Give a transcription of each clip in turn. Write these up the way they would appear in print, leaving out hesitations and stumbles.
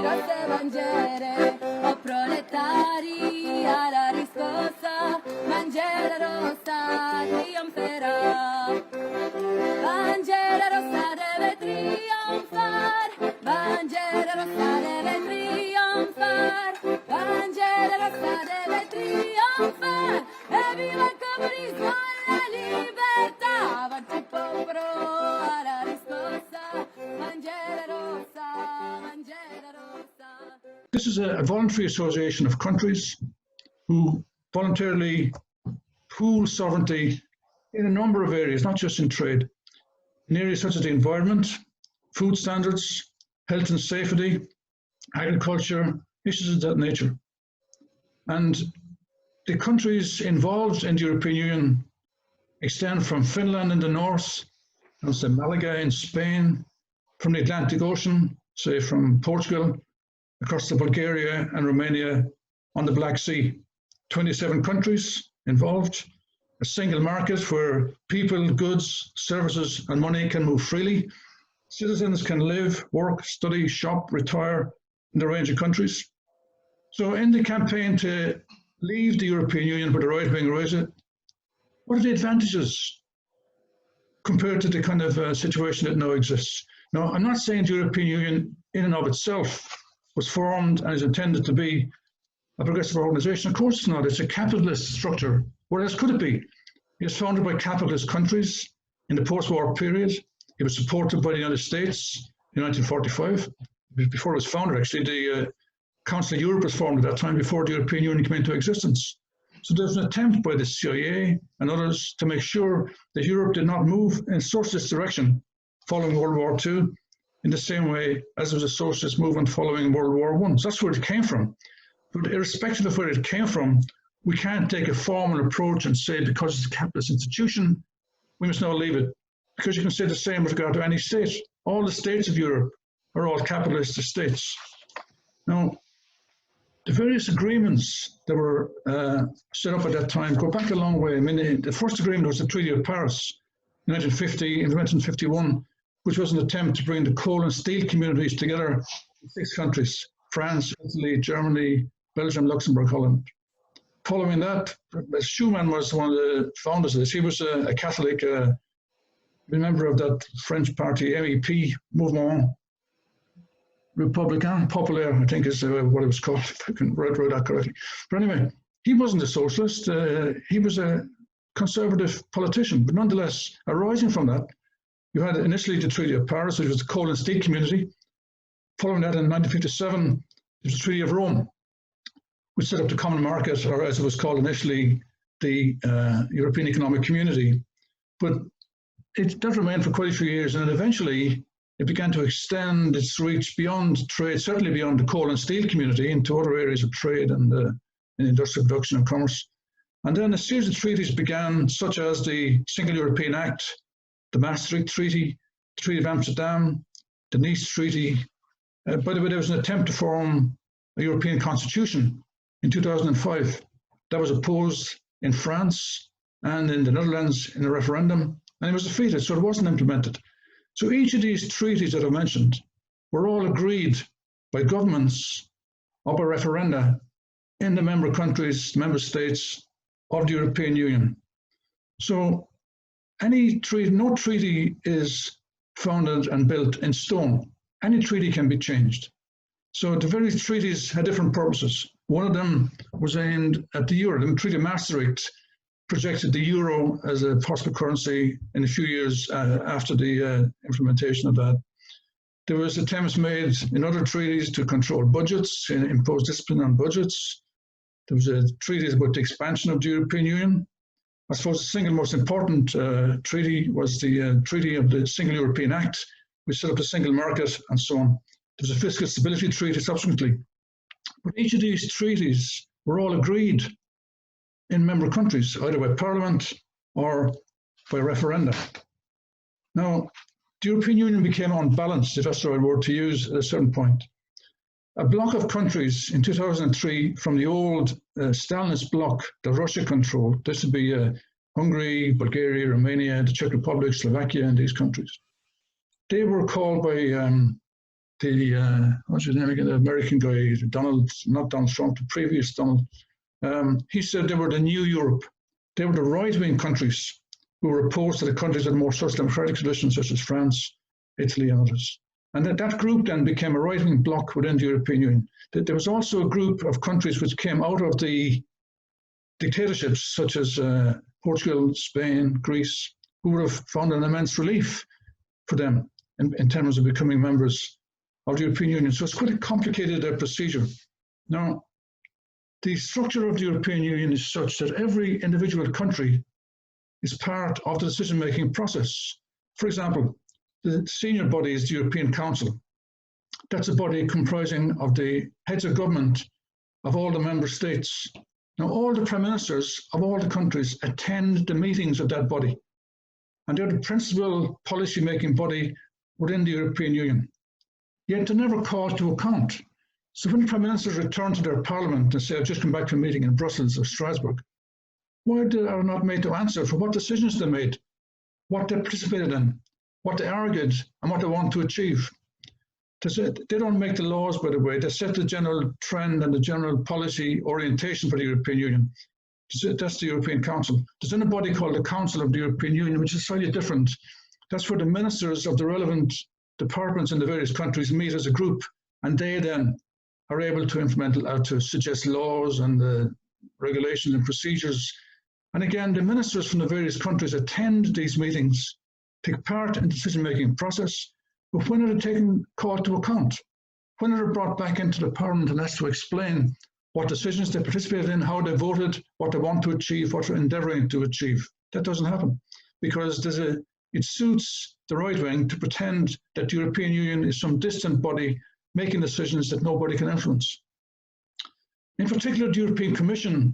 rosse bandiere, o proletari alla riscossa, bandiera rossa trionferà. Bandiera rossa deve trionfar, bandiera rossa deve trionfar, bandiera rossa deve trionfar, e viva il comunismo e la libertà, avanti il popolo alla riscossa, bandiera rossa, bandiera rossa. This is a voluntary association of countries who voluntarily pool sovereignty in a number of areas, not just in trade, in areas such as the environment, food standards, health and safety, agriculture, issues of that nature. And the countries involved in the European Union extend from Finland in the north, down to Malaga in Spain, from the Atlantic Ocean, say from Portugal, across to Bulgaria and Romania on the Black Sea. 27 countries involved, a single market where people, goods, services and money can move freely. Citizens can live, work, study, shop, retire in a range of countries. So in the campaign to leave the European Union where the right wing raised it, what are the advantages compared to the kind of situation that now exists? Now, I'm not saying the European Union in and of itself was formed and is intended to be a progressive organization. Of course it's not. It's a capitalist structure. What else could it be? It was founded by capitalist countries in the post-war period. It was supported by the United States in 1945. Before it was founded, actually, the Council of Europe was formed at that time, before the European Union came into existence. So there's an attempt by the CIA and others to make sure that Europe did not move in a socialist direction following World War II in the same way as there was a socialist movement following World War I. So that's where it came from. But irrespective of where it came from, we can't take a formal approach and say because it's a capitalist institution, we must now leave it. Because you can say the same with regard to any state. All the states of Europe are all capitalist states. Now, the various agreements that were set up at that time go back a long way. I mean, the first agreement was the Treaty of Paris in 1951, which was an attempt to bring the coal and steel communities together in 6 countries: France, Italy, Germany, Belgium, Luxembourg, Holland. Following that, Schuman was one of the founders of this. He was a Catholic, a member of that French party, MEP, Mouvement Républicain Populaire, I think is what it was called, if I can write that correctly. But anyway, he wasn't a socialist. He was a conservative politician, but nonetheless, arising from that, you had initially the Treaty of Paris, which was the coal and steel community. Following that, in 1957, there was the Treaty of Rome, which set up the common market, or as it was called initially, the European Economic Community. But that remained for quite a few years, and then eventually it began to extend its reach beyond trade, certainly beyond the coal and steel community, into other areas of trade and industrial production and commerce. And then a series of treaties began, such as the Single European Act, the Maastricht Treaty, the Treaty of Amsterdam, the Nice Treaty. By the way, there was an attempt to form a European constitution in 2005. That was opposed in France and in the Netherlands in a referendum, and it was defeated, so it wasn't implemented. So each of these treaties that I mentioned were all agreed by governments or by referenda in the member countries, member states of the European Union. So any treaty, no treaty is founded and built in stone. Any treaty can be changed. So the various treaties had different purposes. One of them was aimed at the euro. The Treaty of Maastricht projected the euro as a possible currency in a few years after the implementation of that. There was attempts made in other treaties to control budgets, impose discipline on budgets. There was a treaty about the expansion of the European Union. I suppose the single most important treaty was the Treaty of the Single European Act, which set up the single market and so on. There was a fiscal stability treaty subsequently. But each of these treaties were all agreed in member countries, either by parliament or by referenda. Now, the European Union became unbalanced, if that's the right word to use, at a certain point. A bloc of countries in 2003 from the old Stalinist bloc that Russia controlled, this would be Hungary, Bulgaria, Romania, the Czech Republic, Slovakia, and these countries. They were called by what's his name again, the American guy, not Donald Trump, the previous Donald, he said they were the new Europe. They were the right-wing countries who were opposed to the countries that had more social democratic traditions, such as France, Italy, and others. And that group then became a right-wing bloc within the European Union. There was also a group of countries which came out of the dictatorships, such as Portugal, Spain, Greece, who would have found an immense relief for them in terms of becoming members of the European Union. So it's quite a complicated procedure. Now, the structure of the European Union is such that every individual country is part of the decision-making process. For example, the senior body is the European Council. That's a body comprising of the heads of government of all the member states. Now, all the prime ministers of all the countries attend the meetings of that body, and they're the principal policy-making body within the European Union. Yet they're never called to account. So when the prime ministers return to their parliament and say, I've just come back from a meeting in Brussels or Strasbourg, why are they not made to answer for what decisions they made, what they participated in, what they argued, and what they want to achieve? They don't make the laws, by the way. They set the general trend and the general policy orientation for the European Union. That's the European Council. There's then a body called the Council of the European Union, which is slightly different. That's where the ministers of the relevant departments in the various countries meet as a group, and they then are able to implement, to suggest laws and regulations and procedures. And again, the ministers from the various countries attend these meetings, take part in the decision-making process, but when are they called to account? When are they brought back into the parliament and asked to explain what decisions they participated in, how they voted, what they want to achieve, what they're endeavouring to achieve? That doesn't happen because it suits the right wing to pretend that the European Union is some distant body making decisions that nobody can influence. In particular, the European Commission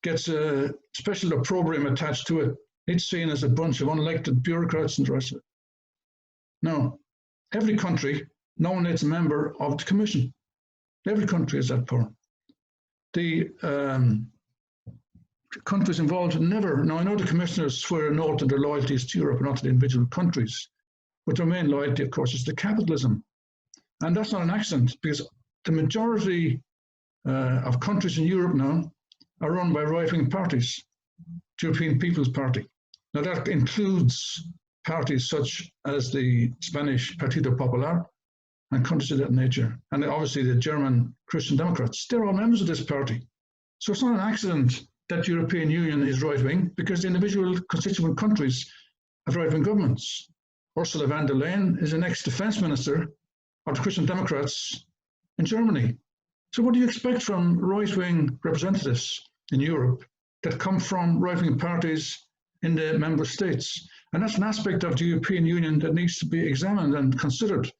gets a special opprobrium attached to it. It's seen as a bunch of unelected bureaucrats and the rest of it. No, every country nominates a member of the Commission. Every country has that power. The countries involved never, now I know the commissioners swear an oath to their loyalties to Europe, not to the individual countries, but their main loyalty, of course, is to capitalism. And that's not an accident, because the majority of countries in Europe now are run by right-wing parties, the European People's Party. Now that includes parties such as the Spanish Partido Popular and countries of that nature, and obviously the German Christian Democrats. They're all members of this party. So it's not an accident that the European Union is right-wing, because the individual constituent countries have right-wing governments. Ursula von der Leyen is an ex-defense minister of the Christian Democrats in Germany. So what do you expect from right-wing representatives in Europe that come from right-wing parties in the member states? And that's an aspect of the European Union that needs to be examined and considered.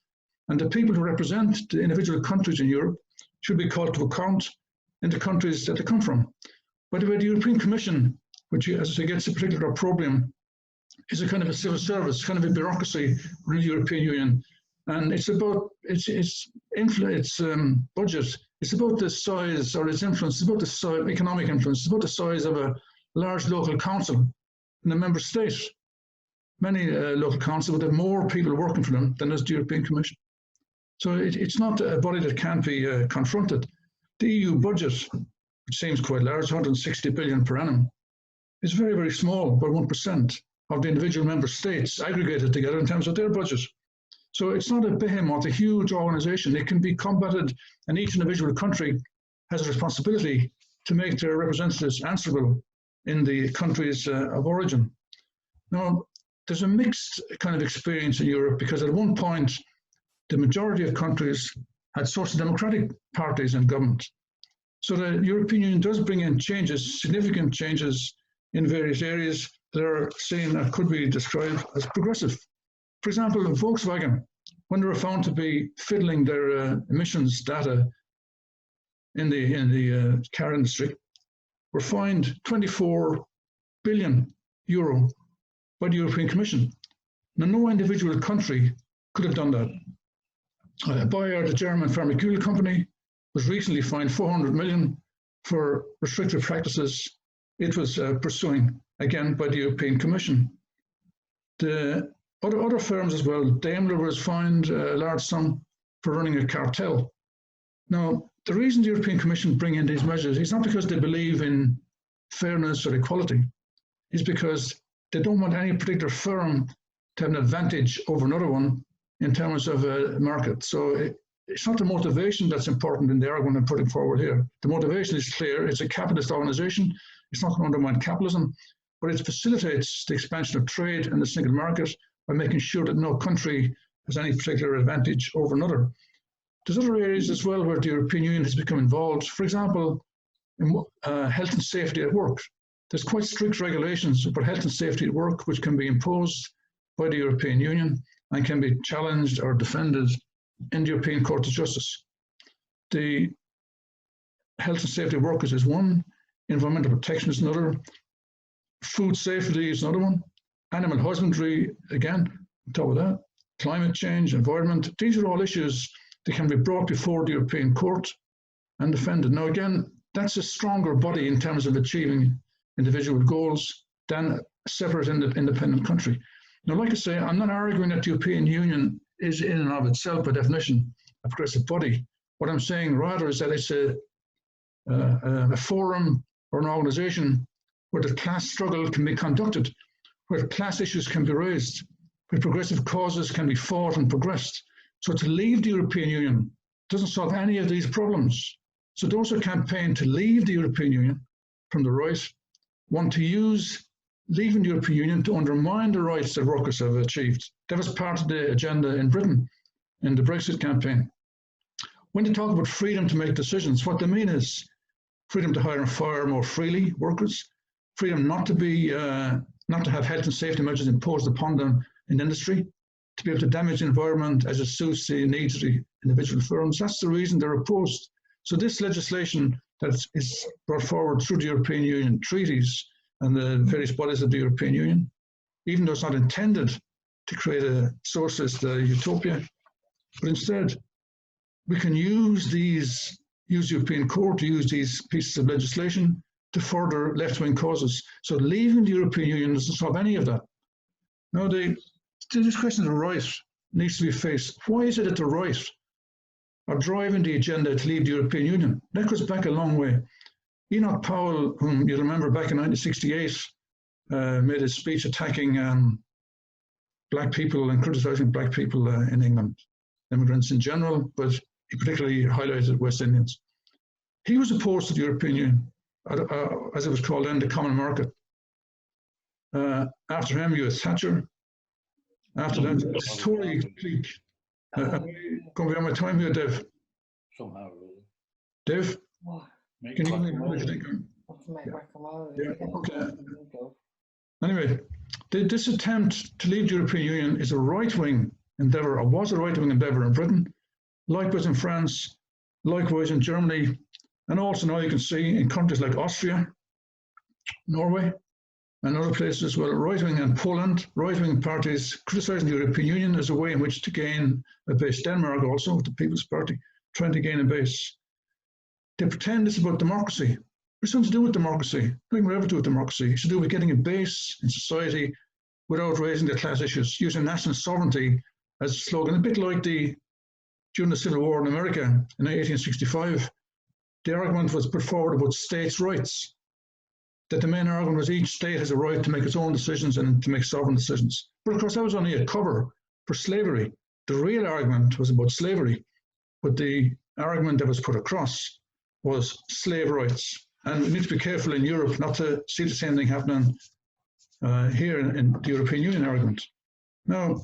And the people who represent the individual countries in Europe should be called to account in the countries that they come from. By the way, the European Commission, which, as I say, gets a particular opprobrium, is a kind of a civil service, kind of a bureaucracy within the European Union. And it's about its budget. It's about the size, or its influence. It's about the size, economic influence. It's about the size of a large local council in a member state. Many local councils would have more people working for them than does the European Commission. So it's not a body that can't be confronted. The EU budget, which seems quite large, 160 billion per annum, is very, very small, about 1% of the individual member states aggregated together in terms of their budget. So it's not a behemoth, a huge organization. It can be combated, and each individual country has a responsibility to make their representatives answerable in the countries of origin. Now, there's a mixed kind of experience in Europe, because at one point, the majority of countries had social democratic parties in government. So the European Union does bring in changes, significant changes in various areas that are seen that could be described as progressive. For example, Volkswagen, when they were found to be fiddling their emissions data in the car industry, were fined 24 billion euro by the European Commission. Now, no individual country could have done that. Bayer, the German pharmaceutical company, was recently fined 400 million for restrictive practices it was pursuing, again, by the European Commission. The other firms as well, Daimler was fined a large sum for running a cartel. Now, the reason the European Commission bring in these measures is not because they believe in fairness or equality, it's because they don't want any particular firm to have an advantage over another one in terms of a market. So it's not the motivation that's important in the argument I'm putting forward here. The motivation is clear. It's a capitalist organization. It's not going to undermine capitalism, but it facilitates the expansion of trade and the single market by making sure that no country has any particular advantage over another. There's other areas as well where the European Union has become involved. For example, in health and safety at work. There's quite strict regulations about health and safety at work, which can be imposed by the European Union and can be challenged or defended in the European Court of Justice. The health and safety of workers is one, environmental protection is another, food safety is another one, animal husbandry, again, on top of that, climate change, environment. These are all issues that can be brought before the European Court and defended. Now, again, that's a stronger body in terms of achieving individual goals than a separate independent country. Now, like I say, I'm not arguing that the European Union is in and of itself, by definition, a progressive body. What I'm saying rather is that it's a forum or an organization where the class struggle can be conducted, where class issues can be raised, where progressive causes can be fought and progressed. So to leave the European Union doesn't solve any of these problems. So those who campaign to leave the European Union from the right want to use leaving the European Union to undermine the rights that workers have achieved. That was part of the agenda in Britain in the Brexit campaign. When they talk about freedom to make decisions, what they mean is freedom to hire and fire more freely workers, freedom not to have health and safety measures imposed upon them in industry, to be able to damage the environment as it suits the needs of the individual firms. That's the reason they're opposed. So this legislation that is brought forward through the European Union treaties and the various bodies of the European Union, even though it's not intended to create a socialist utopia, but instead we can use the European Court to use these pieces of legislation to further left-wing causes. So leaving the European Union doesn't solve any of that. Now, this question of the right needs to be faced. Why is it that the right are driving the agenda to leave the European Union? That goes back a long way. Enoch Powell, whom you'll remember back in 1968, made a speech attacking black people and criticizing black people in England, immigrants in general, but he particularly highlighted West Indians. He was opposed to the European Union, as it was called then, the common market. After him, you had Thatcher. After that, the Tory clique. Going beyond my time here, Dev. Somehow, really. Dev, can you give me Make a think? guacamole. Okay. Anyway, this attempt to leave the European Union is a right-wing endeavour, or was a right-wing endeavour in Britain, likewise in France, likewise in Germany, and also now you can see in countries like Austria, Norway, and other places as well, right-wing and Poland, right-wing parties criticising the European Union as a way in which to gain a base. Denmark also, with the People's Party, trying to gain a base. They pretend it's about democracy. It's nothing to do with democracy. Nothing whatever to do with democracy. It's to do with getting a base in society without raising the class issues, using national sovereignty as a slogan, a bit like during the Civil War in America in 1865. The argument was put forward about states' rights, that the main argument was each state has a right to make its own decisions and to make sovereign decisions. But of course, that was only a cover for slavery. The real argument was about slavery, but the argument that was put across was slave rights. And we need to be careful in Europe not to see the same thing happening here in the European Union argument. Now,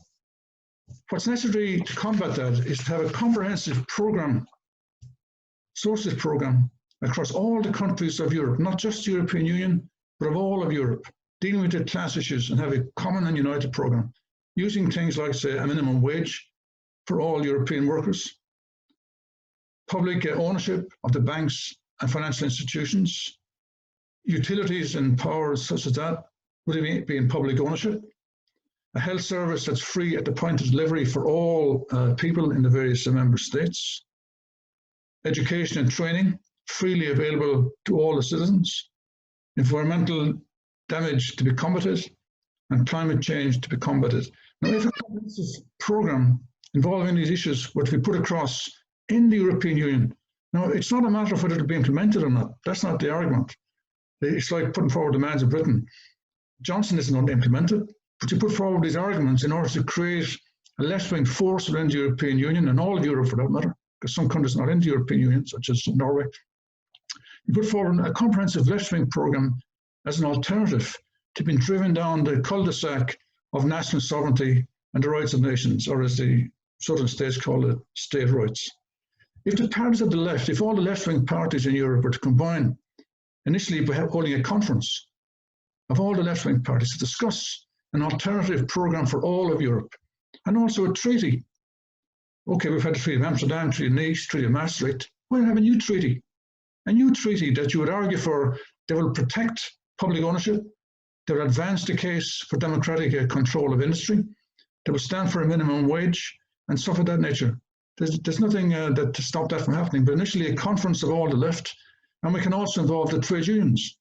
what's necessary to combat that is to have a comprehensive program, socialist program, across all the countries of Europe, not just the European Union, but of all of Europe, dealing with the class issues and have a common and united program, using things like, say, a minimum wage for all European workers, public ownership of the banks and financial institutions, utilities and powers such as that would be in public ownership, a health service that's free at the point of delivery for all people in the various member states, education and training freely available to all the citizens, environmental damage to be combated, and climate change to be combated. Now, if a comprehensive program involving these issues were to be put across in the European Union. Now, it's not a matter of whether it'll be implemented or not. That's not the argument. It's like putting forward demands of Britain. Johnson isn't going to implement it, but you put forward these arguments in order to create a left-wing force within the European Union, and all of Europe for that matter, because some countries are not in the European Union, such as Norway. You put forward a comprehensive left-wing programme as an alternative to being driven down the cul-de-sac of national sovereignty and the rights of nations, or as the southern states call it, state rights. If the parties of the left, if all the left-wing parties in Europe were to combine, initially by holding a conference of all the left-wing parties to discuss an alternative programme for all of Europe, and also a treaty. Okay, we've had the Treaty of Amsterdam, Treaty of Nice, Treaty of Maastricht. We'll have a new treaty that you would argue for, that will protect public ownership, that will advance the case for democratic control of industry, that will stand for a minimum wage, and stuff of that nature. There's nothing to stop that from happening, but initially a conference of all the left, and we can also involve the trade unions.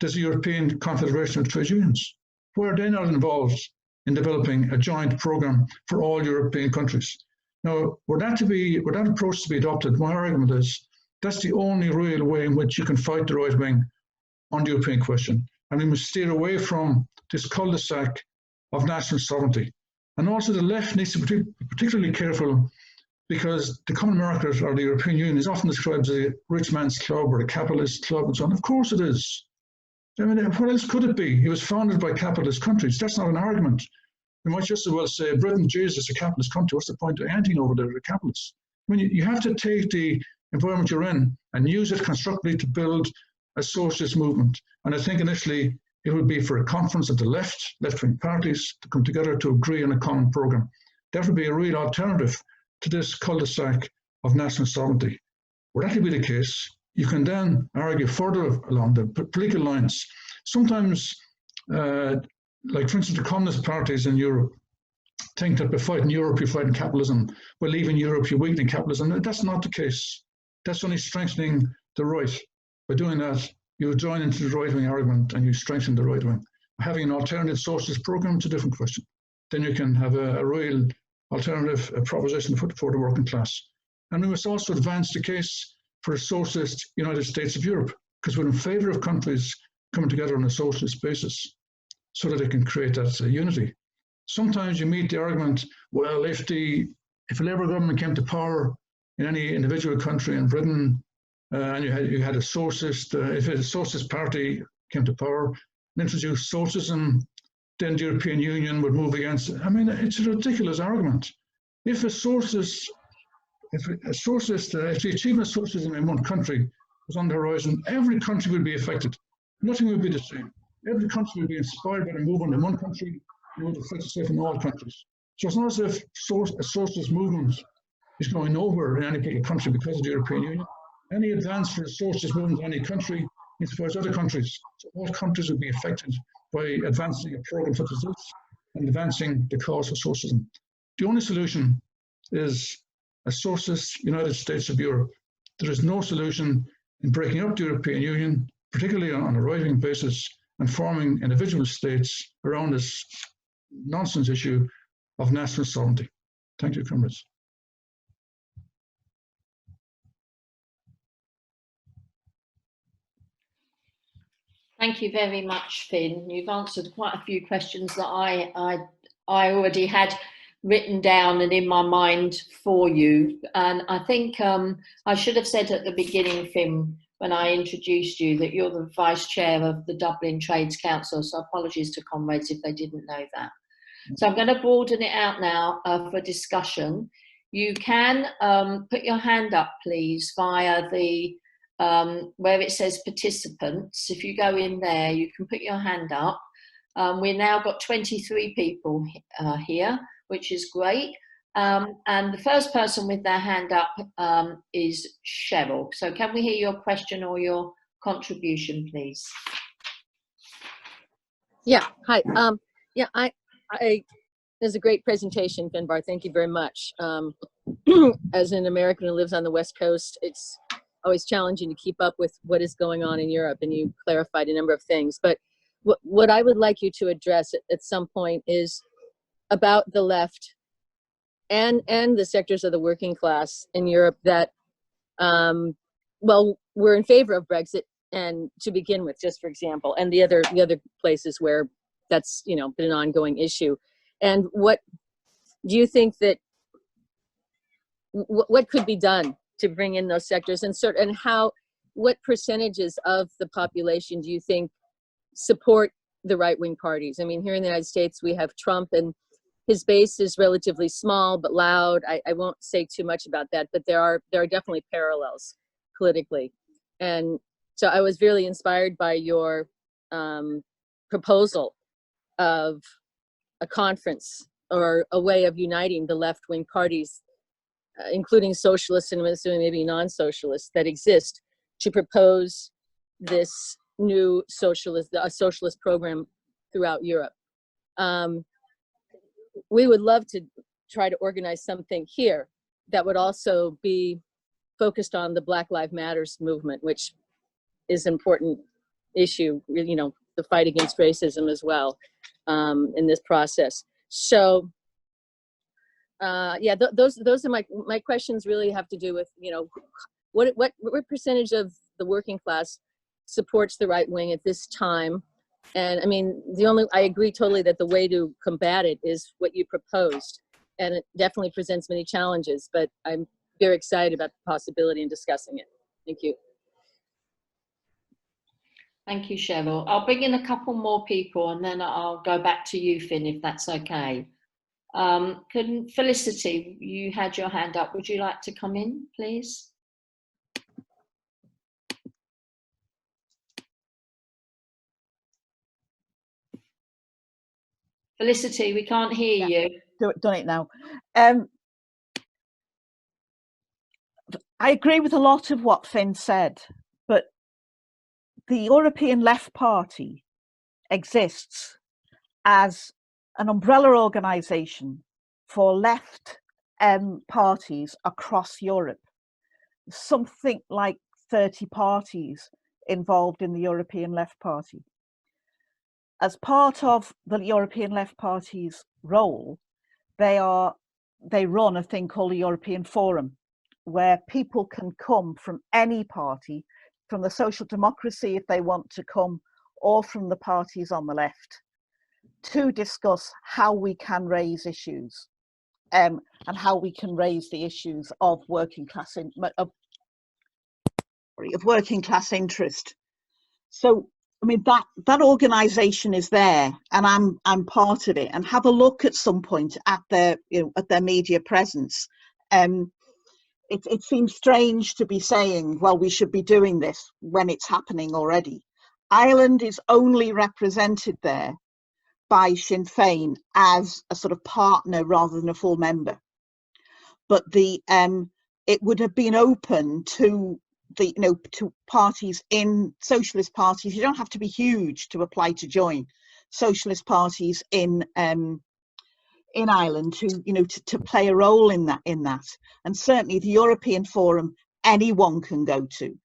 There's the European Confederation of Trade Unions. Where are they not involved in developing a joint programme for all European countries? Now, were that approach to be adopted, my argument is that's the only real way in which you can fight the right wing on the European question. And we must steer away from this cul-de-sac of national sovereignty. And also the left needs to be particularly careful, because the common market or the European Union is often described as a rich man's club or a capitalist club and so on. Of course it is. I mean, what else could it be? It was founded by capitalist countries. That's not an argument. We might just as well say Britain, Jesus, a capitalist country. What's the point of anything over there, the capitalists? I mean, you have to take the environment you're in and use it constructively to build a socialist movement. And I think initially it would be for a conference of the left-wing parties to come together to agree on a common programme. That would be a real alternative to this cul-de-sac of national sovereignty. Were that to be the case, you can then argue further along the political lines. Sometimes, like for instance, the communist parties in Europe think that by fighting Europe, you're fighting capitalism. By leaving Europe, you're weakening capitalism. That's not the case. That's only strengthening the right. By doing that, you join into the right-wing argument and you strengthen the right wing. Having an alternative socialist programme is a different question. Then you can have a real alternative proposition for the working class. And we must also advance the case for a socialist United States of Europe, because we're in favour of countries coming together on a socialist basis so that they can create that unity. Sometimes you meet the argument, well, if a Labour government came to power in any individual country in Britain, and you had a socialist, if a socialist party came to power and introduced socialism, then the European Union would move against it. I mean, it's a ridiculous argument. If the achievement of socialism in one country was on the horizon, every country would be affected. Nothing would be the same. Every country would be inspired by the movement in one country, and would affect itself in all countries. So it's not as if a socialist movement is going nowhere in any particular country because of the European Union. Any advance for a socialist movement in any country inspires other countries. So all countries would be affected by advancing a program such as this and advancing the cause for socialism. The only solution is a socialist United States of Europe. There is no solution in breaking up the European Union, particularly on a right-wing basis, and forming individual states around this nonsense issue of national sovereignty. Thank you, comrades. Thank you very much, Finn. You've answered quite a few questions that I already had written down and in my mind for you. And I think I should have said at the beginning, Finn, when I introduced you, that you're the Vice Chair of the Dublin Trades Council. So apologies to comrades if they didn't know that. So I'm going to broaden it out now for discussion. You can put your hand up, please, via the where it says participants. If you go in there, you can put your hand up. We've now got 23 people here, which is great. And the first person with their hand up is Cheryl. So can we hear your question or your contribution, please? Yeah, hi. Yeah, I it was a great presentation, Finbar. Thank you very much. As an American who lives on the West Coast, it's always challenging to keep up with what is going on in Europe, and you clarified a number of things. But what I would like you to address at some point is about the left and the sectors of the working class in Europe that, well, were in favor of Brexit, and to begin with, just for example, and the other places where that's, you know, been an ongoing issue. And what do you think that what could be done to bring in those sectors, and what percentages of the population do you think support the right-wing parties? I mean, here in the United States, we have Trump, and his base is relatively small but loud. I won't say too much about that, but there are definitely parallels politically. And so I was really inspired by your proposal of a conference or a way of uniting the left-wing parties, including socialists and maybe non-socialists that exist, to propose this new a socialist program throughout Europe. We would love to try to organize something here that would also be focused on the Black Lives Matters movement, which is an important issue, you know, the fight against racism as well, in this process. So yeah, those are my questions. Really have to do with, you know, what percentage of the working class supports the right wing at this time. And I mean, I agree totally that the way to combat it is what you proposed, and it definitely presents many challenges, but I'm very excited about the possibility in discussing it. Thank you. Thank you, Cheryl. I'll bring in a couple more people and then I'll go back to you, Finn, if that's okay. Felicity, you had your hand up. Would you like to come in, please? Felicity, we can't hear you. Done it now. I agree with a lot of what Finn said, but the European Left Party exists as an umbrella organisation for left parties across Europe. Something like 30 parties involved in the European Left Party. As part of the European Left Party's role, they run a thing called the European Forum, where people can come from any party, from the Social Democracy if they want to come, or from the parties on the left, to discuss how we can raise issues, and how we can raise the issues of working class interest. So, I mean, that organisation is there, and I'm part of it. And have a look at some point at their media presence. It seems strange to be saying, well, we should be doing this when it's happening already. Ireland is only represented there by Sinn Féin as a sort of partner rather than a full member. But it would have been open to to parties in socialist parties. You don't have to be huge to apply to join socialist parties in Ireland to play a role in that. And certainly the European Forum, anyone can go to.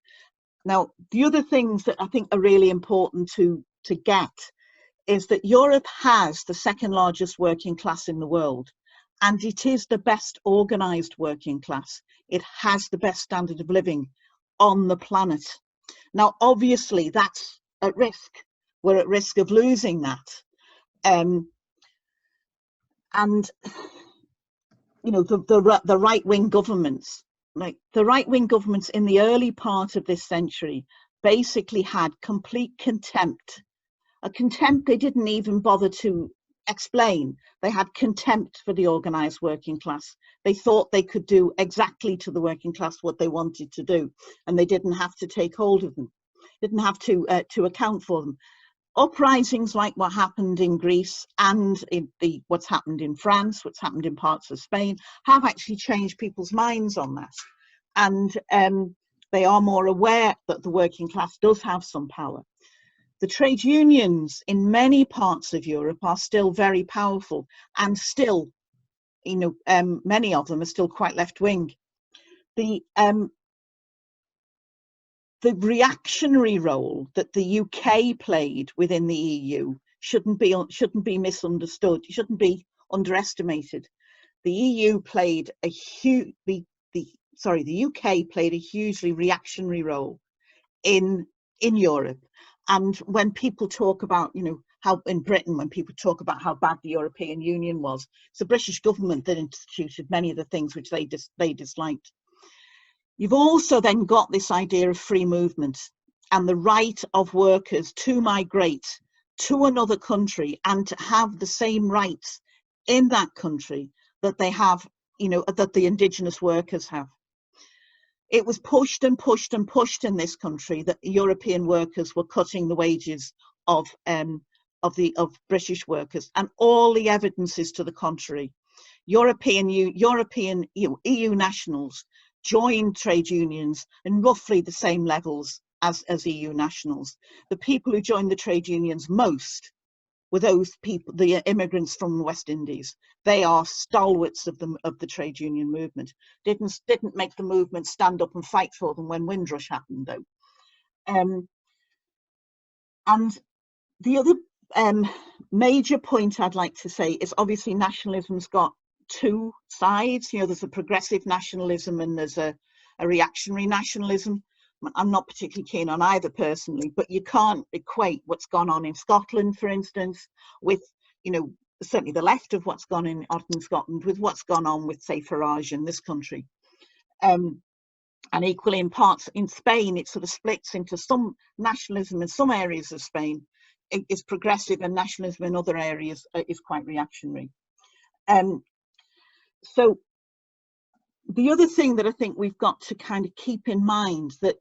Now, the other things that I think are really important to get is that Europe has the second largest working class in the world, and it is the best organised working class. It has the best standard of living on the planet. Now, obviously, that's at risk. We're at risk of losing that. And the right-wing governments, like the right-wing governments in the early part of this century, basically had complete contempt. A contempt they didn't even bother to explain. They had contempt for the organised working class. They thought they could do exactly to the working class what they wanted to do, and they didn't have to take hold of them, didn't have to account for them. Uprisings like what happened in Greece and what's happened in France, what's happened in parts of Spain, have actually changed people's minds on that. And they are more aware that the working class does have some power. The trade unions in many parts of Europe are still very powerful, and still, many of them are still quite left-wing. The reactionary role that the UK played within the EU shouldn't be misunderstood. It shouldn't be underestimated. the EU played a huge, the UK played a hugely reactionary role in Europe. And when people talk about, you know, how in Britain, when people talk about how bad the European Union was, it's the British government that instituted many of the things which they disliked. You've also then got this idea of free movement and the right of workers to migrate to another country and to have the same rights in that country that they have, you know, that the indigenous workers have. It was pushed and pushed and pushed in this country that European workers were cutting the wages of British workers, and all the evidence is to the contrary. EU nationals joined trade unions in roughly the same levels as EU nationals. The people who joined the trade unions most were those people, the immigrants from the West Indies. They are stalwarts of the trade union movement. Didn't make the movement stand up and fight for them when Windrush happened, though. And the other major point I'd like to say is obviously nationalism's got two sides. You know, there's a progressive nationalism and there's a reactionary nationalism. I'm not particularly keen on either personally, but you can't equate what's gone on in Scotland, for instance, with, you know, certainly the left of what's gone on in Scotland with what's gone on with, say, Farage in this country. And equally in parts in Spain, it sort of splits into some nationalism in some areas of Spain is progressive and nationalism in other areas is quite reactionary. So the other thing that I think we've got to kind of keep in mind that,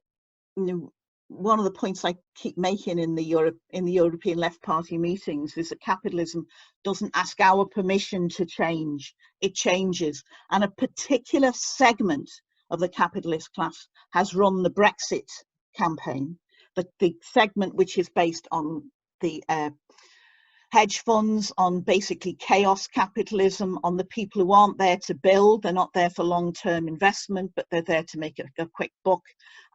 you know, one of the points I keep making in the European Left Party meetings is that capitalism doesn't ask our permission to change, it changes. And a particular segment of the capitalist class has run the Brexit campaign, the segment which is based on the hedge funds, on basically chaos capitalism, on the people who aren't there to build, they're not there for long-term investment, but they're there to make a quick buck,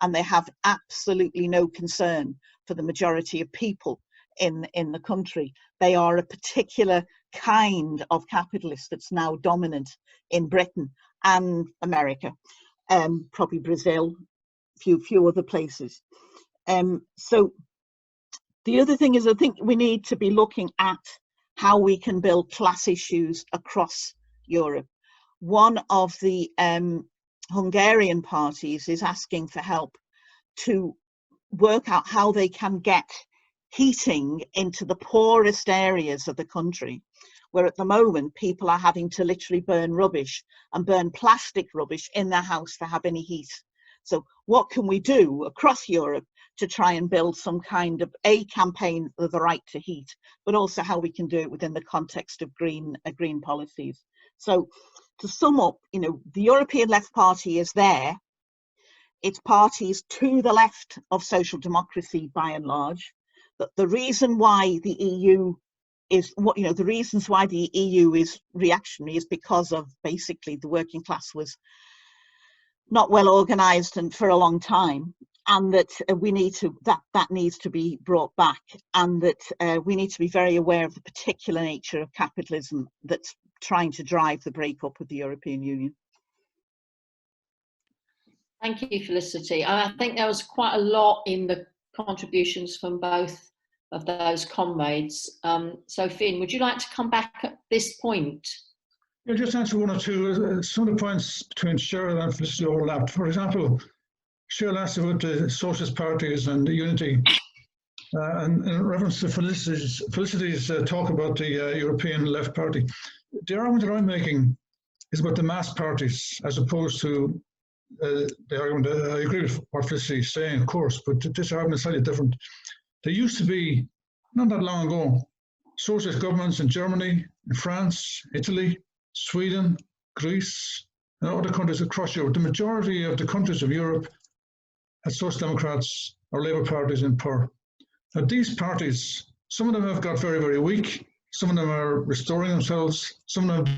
and they have absolutely no concern for the majority of people in the country. They are a particular kind of capitalist that's now dominant in Britain and America, probably Brazil, few other places. So the other thing is, I think we need to be looking at how we can build class issues across Europe. One of the Hungarian parties is asking for help to work out how they can get heating into the poorest areas of the country, where at the moment people are having to literally burn rubbish and burn plastic rubbish in their house to have any heat. So what can we do across Europe to try and build some kind of a campaign for the right to heat, but also how we can do it within the context of green policies. So to sum up, you know, the European Left Party is there. It's parties to the left of social democracy by and large. But the reason why the EU is the reasons why the EU is reactionary is because of basically the working class was not well organized and for a long time, and that we need to that needs to be brought back, and that we need to be very aware of the particular nature of capitalism that's trying to drive the breakup of the European Union. Thank you, Felicity. I think there was quite a lot in the contributions from both of those comrades. So Finn, would you like to come back at this point? Yeah, just answer one or two. Some of the points between Cheryl and Felicity overlapped. For example, Cheryl asked about the socialist parties and the unity. And in reference to Felicity's talk about the European Left Party, the argument that I'm making is about the mass parties as opposed to the argument. I agree with what Felicity is saying, of course, but this argument is slightly different. There used to be, not that long ago, socialist governments in Germany, in France, Italy, Sweden, Greece, and other countries across Europe. The majority of the countries of Europe had social democrats or Labour parties in power. Now, these parties, some of them have got very, very weak. Some of them are restoring themselves. Some of them have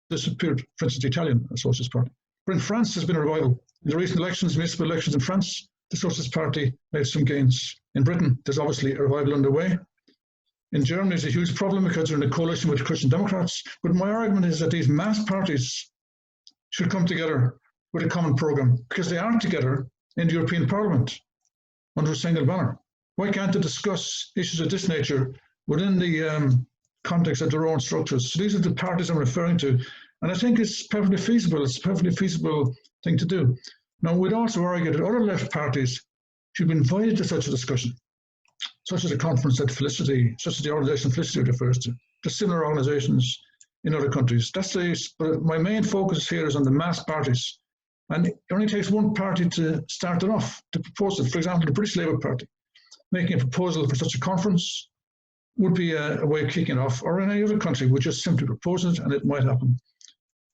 disappeared. For instance, the Italian Socialist Party. But in France, there's been a revival. In the recent elections, municipal elections in France, the Socialist Party made some gains. In Britain, there's obviously a revival underway. In Germany, it's a huge problem because they're in a coalition with Christian Democrats. But my argument is that these mass parties should come together with a common programme, because they are together in the European Parliament under a single banner. Why can't they discuss issues of this nature within the context of their own structures? So these are the parties I'm referring to. And I think it's perfectly feasible. It's a perfectly feasible thing to do. Now, we'd also argue that other left parties should be invited to such a discussion, such as a conference that Felicity, such as the organisation Felicity refers to. There's similar organisations in other countries. But my main focus here is on the mass parties. And it only takes one party to start it off, to propose it. For example, the British Labour Party, making a proposal for such a conference would be a way of kicking off, or in any other country would just simply propose it and it might happen.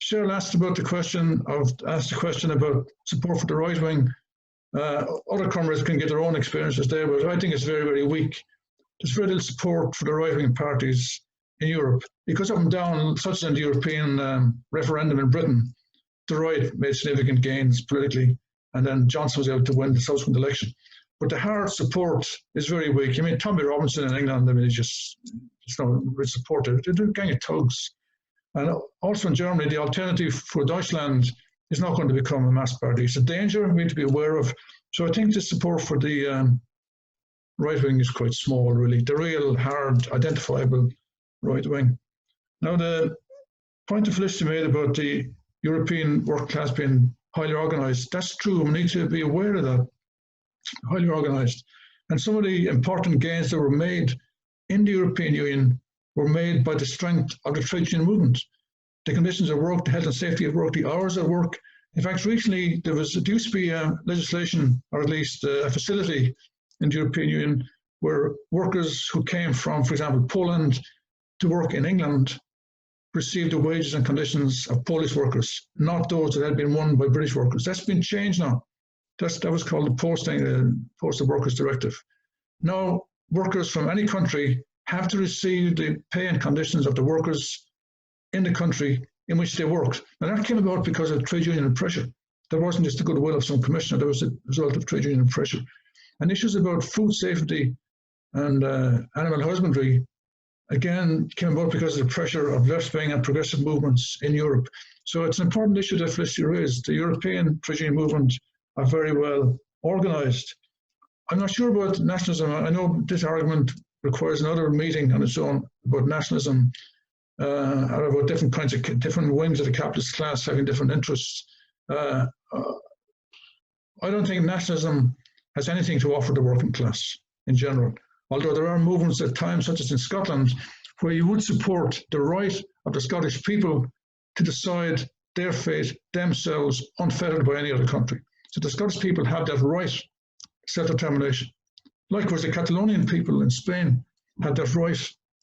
Cheryl asked the question about support for the right wing. Other comrades can get their own experiences there, but I think it's very, very weak. There's very little support for the right wing parties in Europe. It goes up and down, such as in the European referendum in Britain. The right made significant gains politically, and then Johnson was able to win the subsequent election. But the hard support is very weak. I mean, Tommy Robinson in England, I mean, it's just not really supportive. They're a gang of thugs. And also in Germany, the Alternative for Deutschland is not going to become a mass party. It's a danger we need to be aware of. So I think the support for the right wing is quite small, really. The real hard, identifiable right wing. Now, the point that Felicity made about the European working class being highly organised, that's true. We need to be aware of that. Highly organised. And some of the important gains that were made in the European Union were made by the strength of the trade union movement. The conditions of work, the health and safety at work, the hours of work. In fact, recently there used to be legislation, or at least a facility in the European Union where workers who came from, for example, Poland to work in England received the wages and conditions of Polish workers, not those that had been won by British workers. That's been changed now. That was called the Postal Workers Directive. Now, workers from any country have to receive the pay and conditions of the workers in the country in which they worked. And that came about because of trade union pressure. There wasn't just the goodwill of some commissioner, there was a result of trade union pressure. And issues about food safety and animal husbandry, again, came about because of the pressure of left-wing and progressive movements in Europe. So it's an important issue that Felicity raised. The European trade union movement are very well organised. I'm not sure about nationalism. I know this argument requires another meeting on its own about nationalism, or about different wings of the capitalist class having different interests. I don't think nationalism has anything to offer the working class in general, although there are movements at times, such as in Scotland, where you would support the right of the Scottish people to decide their fate themselves, unfettered by any other country. So the Scottish people have that right, self-determination. Likewise, the Catalonian people in Spain had that right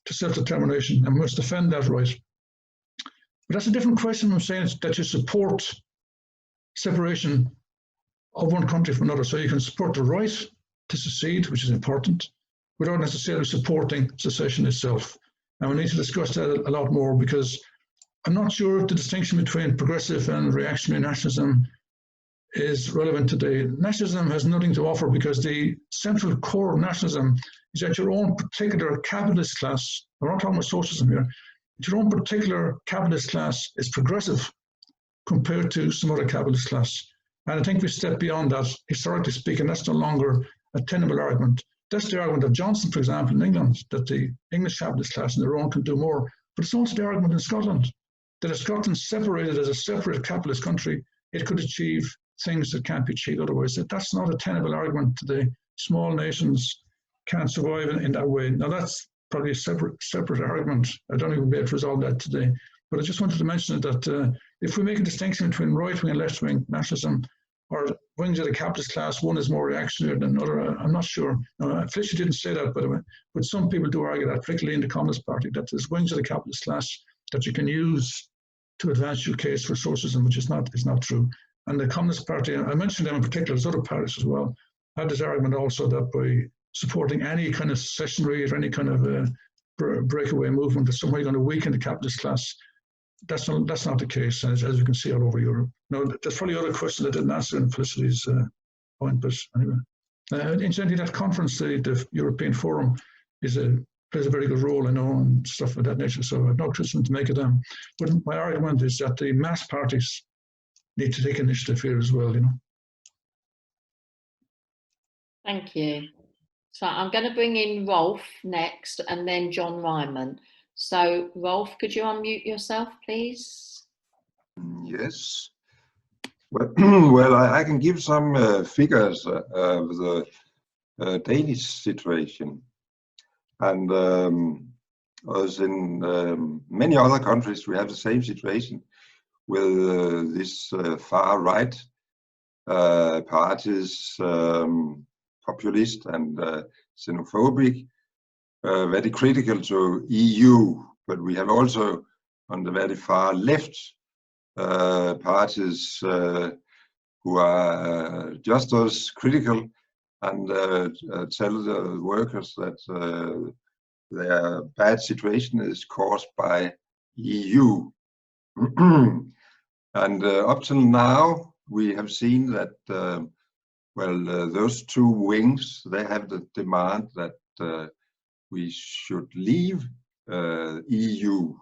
to self-determination and must defend that right. But that's a different question. I'm saying that you support separation of one country from another. So you can support the right to secede, which is important, without necessarily supporting secession itself. And we need to discuss that a lot more, because I'm not sure if the distinction between progressive and reactionary nationalism is relevant today. Nationalism has nothing to offer, because the central core of nationalism is that your own particular capitalist class, we're not talking about socialism here, but your own particular capitalist class is progressive compared to some other capitalist class. And I think we step beyond that. Historically speaking, that's no longer a tenable argument. That's the argument of Johnson, for example, in England, that the English capitalist class on their own can do more. But it's also the argument in Scotland, that if Scotland separated as a separate capitalist country, it could achieve things that can't be achieved otherwise. That's not a tenable argument today. Small nations can't survive in that way. Now, that's probably a separate argument. I don't even be able to resolve that today. But I just wanted to mention that if we make a distinction between right-wing and left-wing nationalism, or wings of the capitalist class, one is more reactionary than another, I'm not sure. Felicity didn't say that, by the way, but some people do argue that, particularly in the Communist Party, that there's wings of the capitalist class that you can use to advance your case for socialism, which is not true. And the Communist Party, I mentioned them in particular, there's other parties as well, had this argument also that by supporting any kind of secessionary or any kind of breakaway movement that's somehow going to weaken the capitalist class. That's not the case, as you can see all over Europe. Now, there's probably other questions I didn't answer in Felicity's point, but anyway. Incidentally, that conference, the European Forum, is a plays a very good role, I know, and stuff of that nature. So I have no criticism to make of them. But my argument is that the mass parties need to take initiative here as well, you know. Thank you. So I'm going to bring in Rolf next and then John Ryman. So Rolf, could you unmute yourself, please? Yes. Well, well, I can give some figures of the Danish situation. And as in many other countries, we have the same situation with this far-right parties, populist and xenophobic, very critical to EU. But we have also on the very far left parties who are just as critical and tell the workers that their bad situation is caused by EU. And up till now, we have seen that, those two wings, they have the demand that we should leave EU.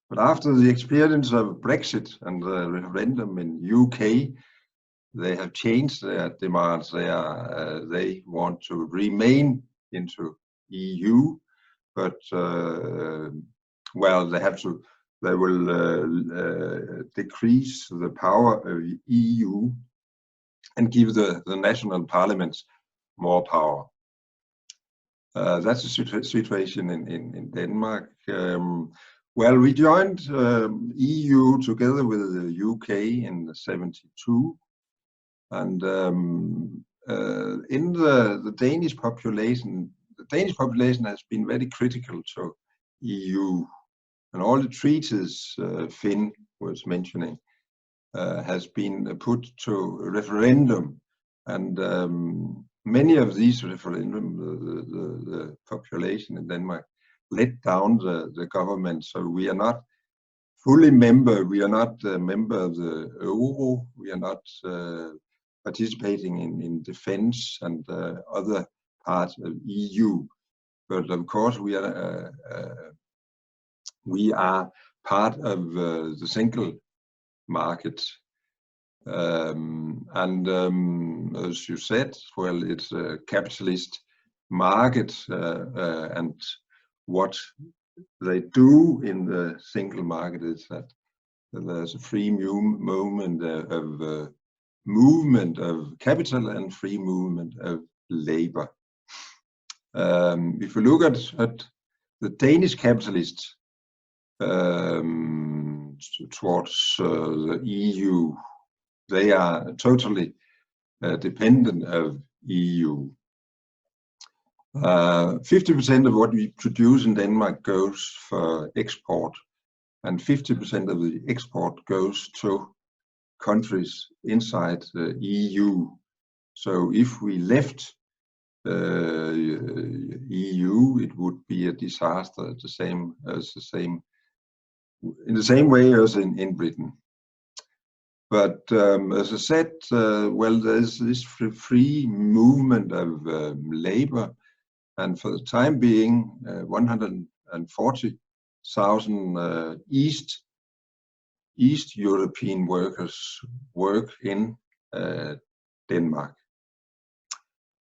But after the experience of Brexit and the referendum in UK, they have changed their demands. They want to remain into EU, but they will decrease the power of EU and give the national parliaments more power. That's the situation in Denmark. Well, we joined EU together with the UK in '72, and in the Danish population, has been very critical to EU, and all the treaties Finn was mentioning has been put to referendum, and many of these referendum, the population in Denmark let down the government. So we are not fully member. We are not a member of the euro. We are not participating in defense and other parts of EU. But of course, we are part of the single market. As you said, well, it's a capitalist market, and what they do in the single market is that there's a free movement of capital and free movement of labor. If you look at the Danish capitalists towards the EU, they are totally dependent of EU. 50% of what we produce in Denmark goes for export, and 50% of the export goes to countries inside the EU. So if we left EU, it would be a disaster, in the same way as in Britain. But as I said, there's this free movement of labor, and for the time being, 140,000 East European workers work in Denmark.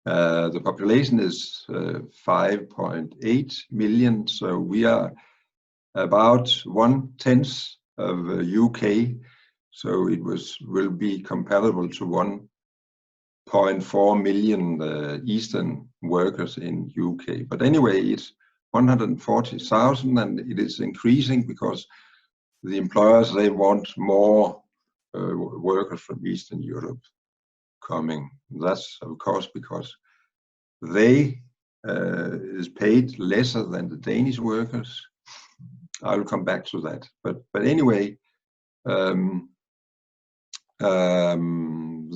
The population is 5.8 million, so we are about 1/10 of UK. So it will be comparable to 1.4 million Eastern workers in UK. But anyway, it's 140,000, and it is increasing because the employers, they want more workers from Eastern Europe coming. That's of course because they is paid lesser than the Danish workers. I will come back to that. But anyway,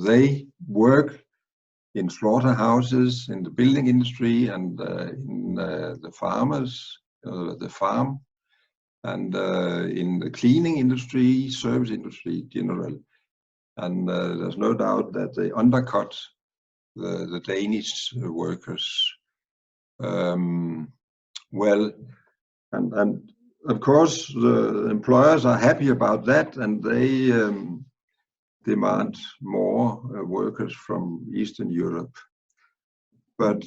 they work in slaughterhouses, in the building industry, and in the farmers, the farm, and in the cleaning industry, service industry in general. And there's no doubt that they undercut the Danish workers. well, and of course the employers are happy about that, and they demand more workers from Eastern Europe. But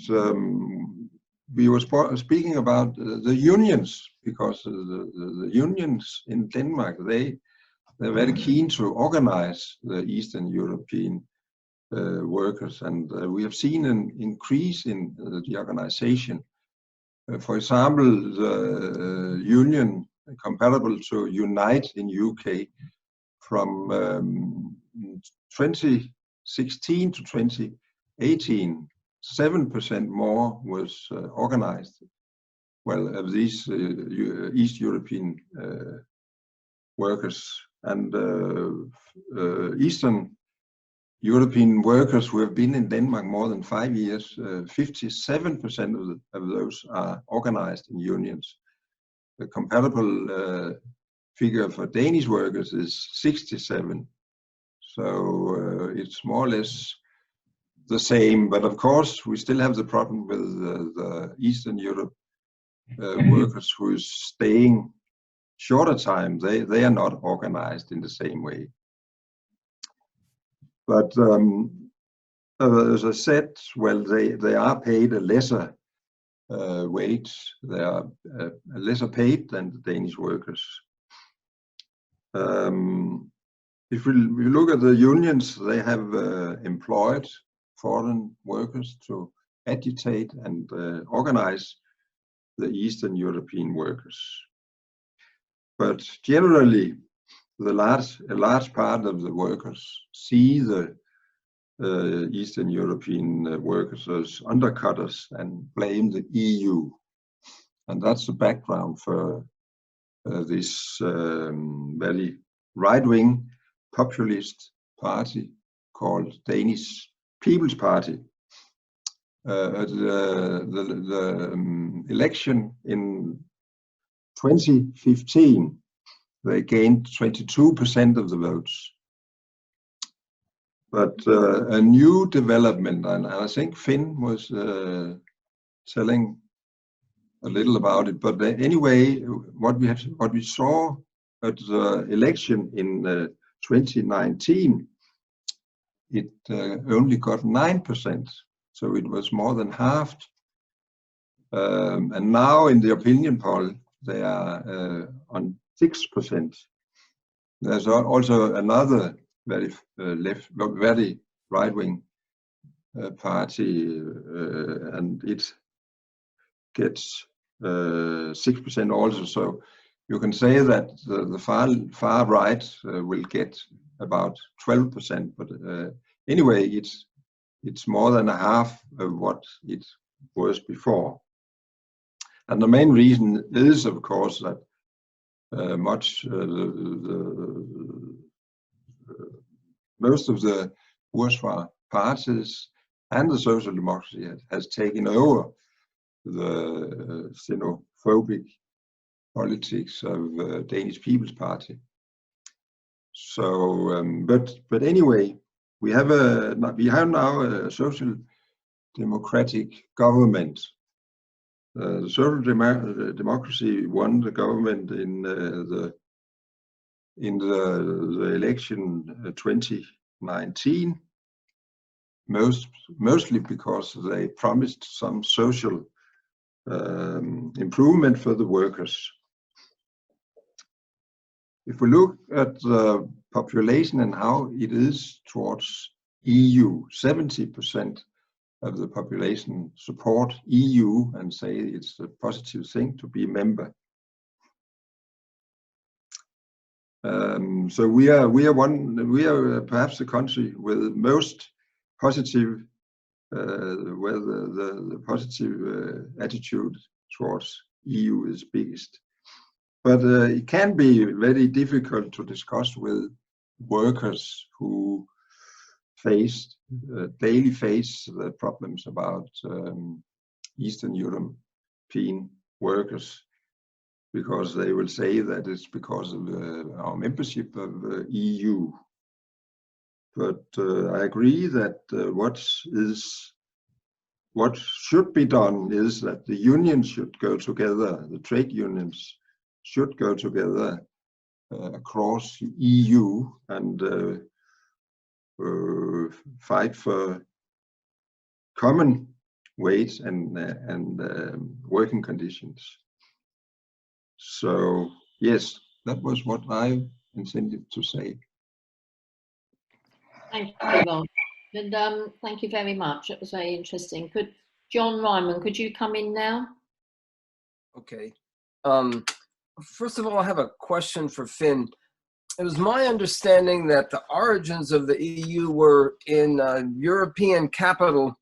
we were speaking about the unions, because the unions in Denmark, they're very keen to organize the Eastern European workers, and we have seen an increase in the organization. For example, the union comparable to Unite in UK, from 2016 to 2018, 7% more was organized. Well, of these East European workers, and Eastern European workers who have been in Denmark more than 5 years, 57% of those are organized in unions. The comparable figure for Danish workers is 67. So it's more or less the same, but of course we still have the problem with the Eastern Europe workers who is staying shorter time. They are not organized in the same way. But as I said, well, they are paid a lesser wage. They are lesser paid than the Danish workers. If we look at the unions, they have employed foreign workers to agitate and organize the Eastern European workers. But generally, a large part of the workers see the Eastern European workers as undercutters and blame the EU. And that's the background for this very right-wing populist party called Danish People's Party. At the election in 2015, they gained 22% of the votes. But a new development, and I think Finn was telling a little about it, but anyway, what we saw at the election in 2019, it only got 9%, so it was more than halved. And now in the opinion poll, they are on 6%. There's also another very very right-wing party, and it gets 6% also. So you can say that the far right will get about 12%, but anyway, it's more than a half of what it was before. And the main reason is, of course, that most of the bourgeois parties and the Social Democracy has taken over the xenophobic politics of Danish People's Party. So, but anyway, we have now a social democratic government. The Social Democracy won the government in the election 2019, mostly because they promised some social improvement for the workers. If we look at the population and how it is towards EU, 70% of the population support EU and say it's a positive thing to be a member. So we are perhaps the country with most positive, where the positive attitude towards EU is biggest. But it can be very difficult to discuss with workers who daily face the problems about Eastern European workers, because they will say that it's because of our membership of EU. But I agree that what is what should be done is that the unions should go together, the trade unions should go together across EU and fight for common wage and working conditions. So yes, that was what I intended to say. Thank you, Yvonne. And thank you very much. It was very interesting. Could John Ryman, could you come in now? Okay. First of all, I have a question for Finn. It was my understanding that the origins of the EU were in European capital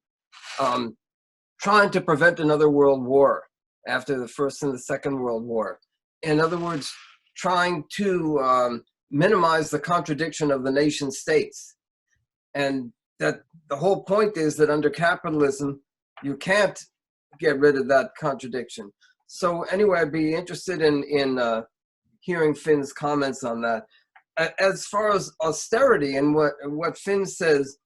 trying to prevent another world war after the First and the Second World War. In other words, trying to minimize the contradiction of the nation states. And that the whole point is that under capitalism, you can't get rid of that contradiction. So anyway, I'd be interested in hearing Finn's comments on that. As far as austerity and what Finn says,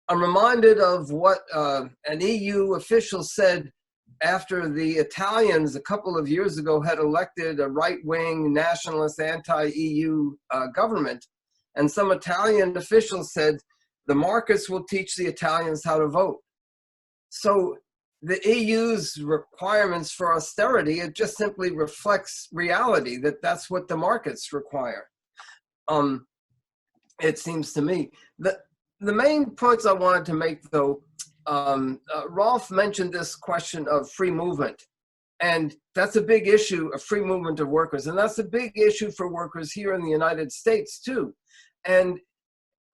I'm reminded of what an EU official said after the Italians a couple of years ago had elected a right-wing nationalist anti-EU government. And some Italian officials said, the markets will teach the Italians how to vote. So the EU's requirements for austerity, it just simply reflects reality, that that's what the markets require. It seems to me. The main points I wanted to make, though, Rolf mentioned this question of free movement. And that's a big issue, a free movement of workers. And that's a big issue for workers here in the United States, too. And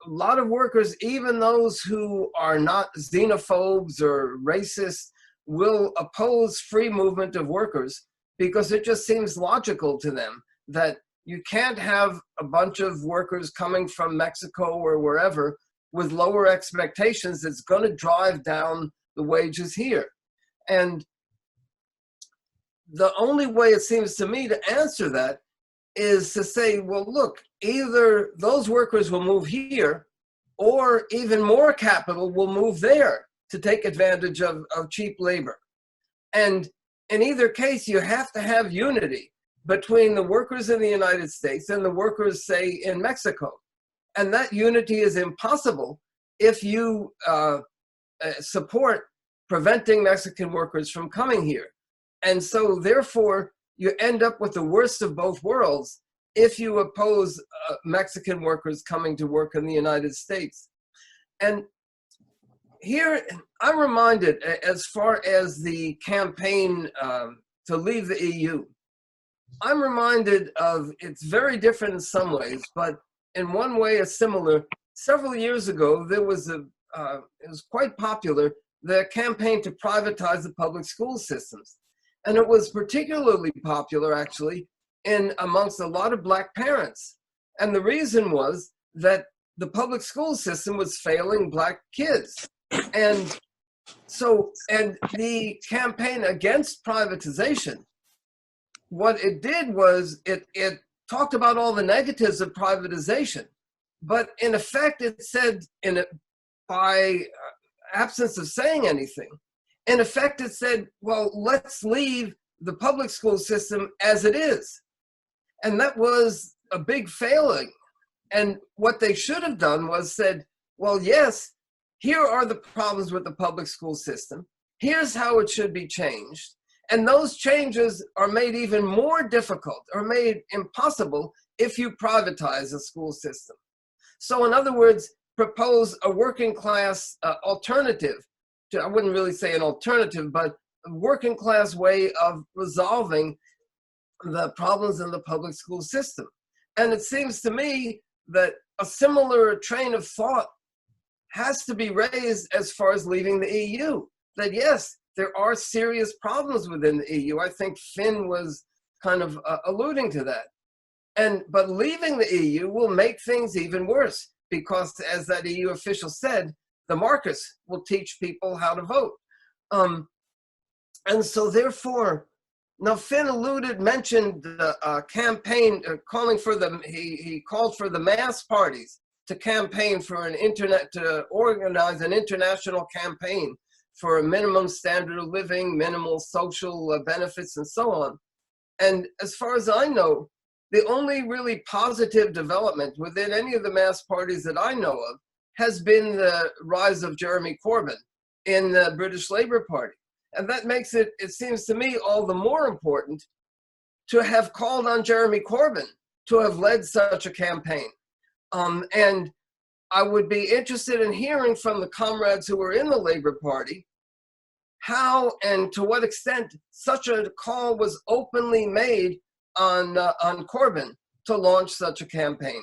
a lot of workers, even those who are not xenophobes or racist, will oppose free movement of workers because it just seems logical to them that you can't have a bunch of workers coming from Mexico or wherever with lower expectations. It's going to drive down the wages here. And the only way it seems to me to answer that is to say, well, look, either those workers will move here or even more capital will move there to take advantage of cheap labor. And in either case, you have to have unity between the workers in the United States and the workers, say, in Mexico. And that unity is impossible if you support preventing Mexican workers from coming here. And so therefore, you end up with the worst of both worlds if you oppose Mexican workers coming to work in the United States. And here, I'm reminded, as far as the campaign to leave the EU, I'm reminded of, it's very different in some ways, but in one way it's similar. Several years ago, there was it was quite popular, the campaign to privatize the public school systems. And it was particularly popular, actually, amongst a lot of Black parents. And the reason was that the public school system was failing Black kids. And so, and the campaign against privatization, what it did was it talked about all the negatives of privatization. But in effect, it said, by absence of saying anything, in effect, it said, well, let's leave the public school system as it is. And that was a big failing. And what they should have done was said, well, yes, here are the problems with the public school system. Here's how it should be changed. And those changes are made even more difficult or made impossible if you privatize a school system. So in other words, propose a working class alternative. I wouldn't really say an alternative, but a working class way of resolving the problems in the public school system. And it seems to me that a similar train of thought has to be raised as far as leaving the EU. That yes, there are serious problems within the EU. I think Finn was kind of alluding to that. But leaving the EU will make things even worse because, as that EU official said, the markets will teach people how to vote. And so therefore, now Finn mentioned the campaign calling for he called for the mass parties to campaign for to organize an international campaign for a minimum standard of living, minimal social benefits, and so on. And as far as I know, the only really positive development within any of the mass parties that I know of has been the rise of Jeremy Corbyn in the British Labour Party. And that makes it, it seems to me, all the more important to have called on Jeremy Corbyn to have led such a campaign. And I would be interested in hearing from the comrades who were in the Labour Party how and to what extent such a call was openly made on Corbyn to launch such a campaign.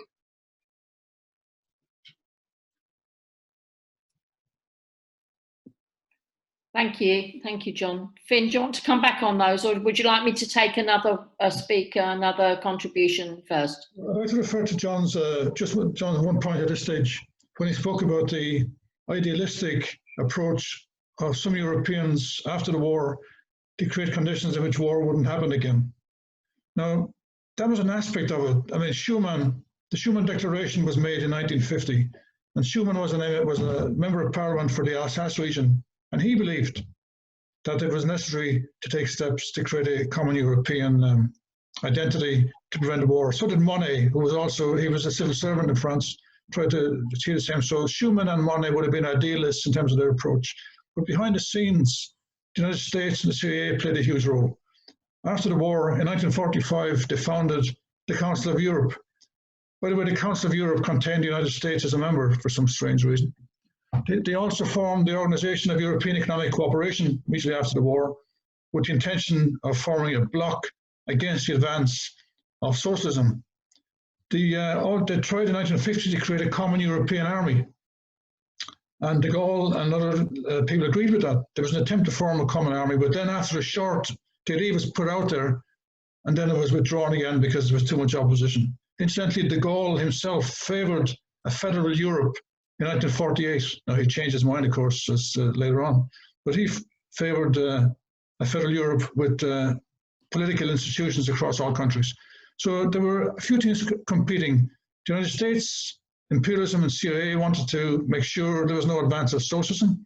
Thank you, John. Finn, do you want to come back on those, or would you like me to take another speaker, another contribution first? I'd like to refer to John's one point at this stage when he spoke about the idealistic approach of some Europeans after the war to create conditions in which war wouldn't happen again. Now, that was an aspect of it. I mean, the Schuman Declaration was made in 1950, and Schuman was a member of parliament for the Alsace region, and he believed that it was necessary to take steps to create a common European identity to prevent a war. So did Monet, who was he was a civil servant in France, tried to achieve the same. So Schuman and Monet would have been idealists in terms of their approach. But behind the scenes, the United States and the CIA played a huge role. After the war, in 1945, they founded the Council of Europe. By the way, the Council of Europe contained the United States as a member for some strange reason. They also formed the Organization of European Economic Cooperation immediately after the war, with the intention of forming a bloc against the advance of socialism. They tried in 1950 to create a common European army. And de Gaulle and other people agreed with that. There was an attempt to form a common army, but then after a short, the idea was put out there, and then it was withdrawn again because there was too much opposition. Incidentally, de Gaulle himself favoured a federal Europe in 1948. Now, he changed his mind, of course, later on, but he favoured a federal Europe with political institutions across all countries. So there were a few things competing. The United States, imperialism and CIA wanted to make sure there was no advance of socialism.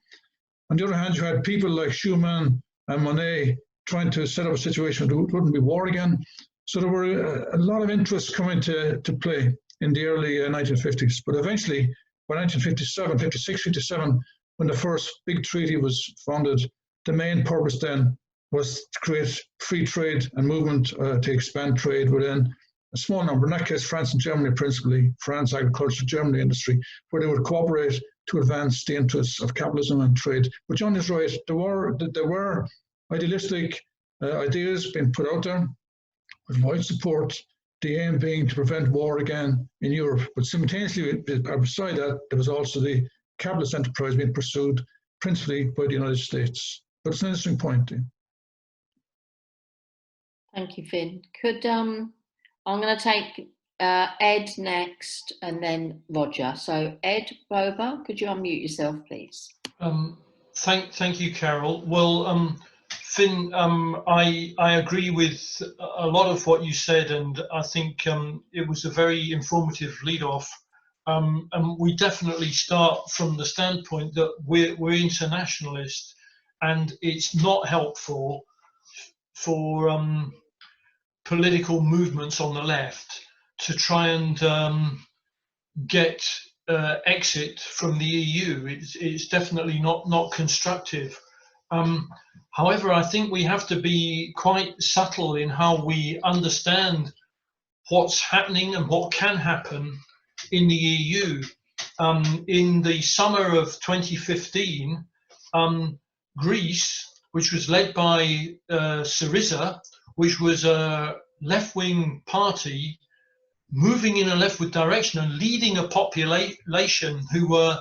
On the other hand, you had people like Schuman and Monet trying to set up a situation where there wouldn't be war again. So there were a lot of interests coming to play in the early 1950s. But eventually, by 1957, 56, 57, when the first big treaty was founded, the main purpose then was to create free trade and movement to expand trade within a small number, in that case France and Germany principally, France agriculture, Germany industry, where they would cooperate to advance the interests of capitalism and trade. But John is right, there were idealistic ideas being put out there with wide support, the aim being to prevent war again in Europe. But simultaneously, beside that, there was also the capitalist enterprise being pursued principally by the United States. But it's an interesting point. Thank you, Finn. I'm going to take Ed next and then Roger. So Ed Rober, could you unmute yourself, please? Thank you, Carol. Well, Finn, I agree with a lot of what you said, and I think it was a very informative lead-off. And we definitely start from the standpoint that we're internationalist, and it's not helpful for political movements on the left to try and get exit from the EU. It's definitely not constructive. However, I think we have to be quite subtle in how we understand what's happening and what can happen in the EU. In the summer of 2015, Greece, which was led by Syriza, which was a left-wing party moving in a leftward direction and leading a population who were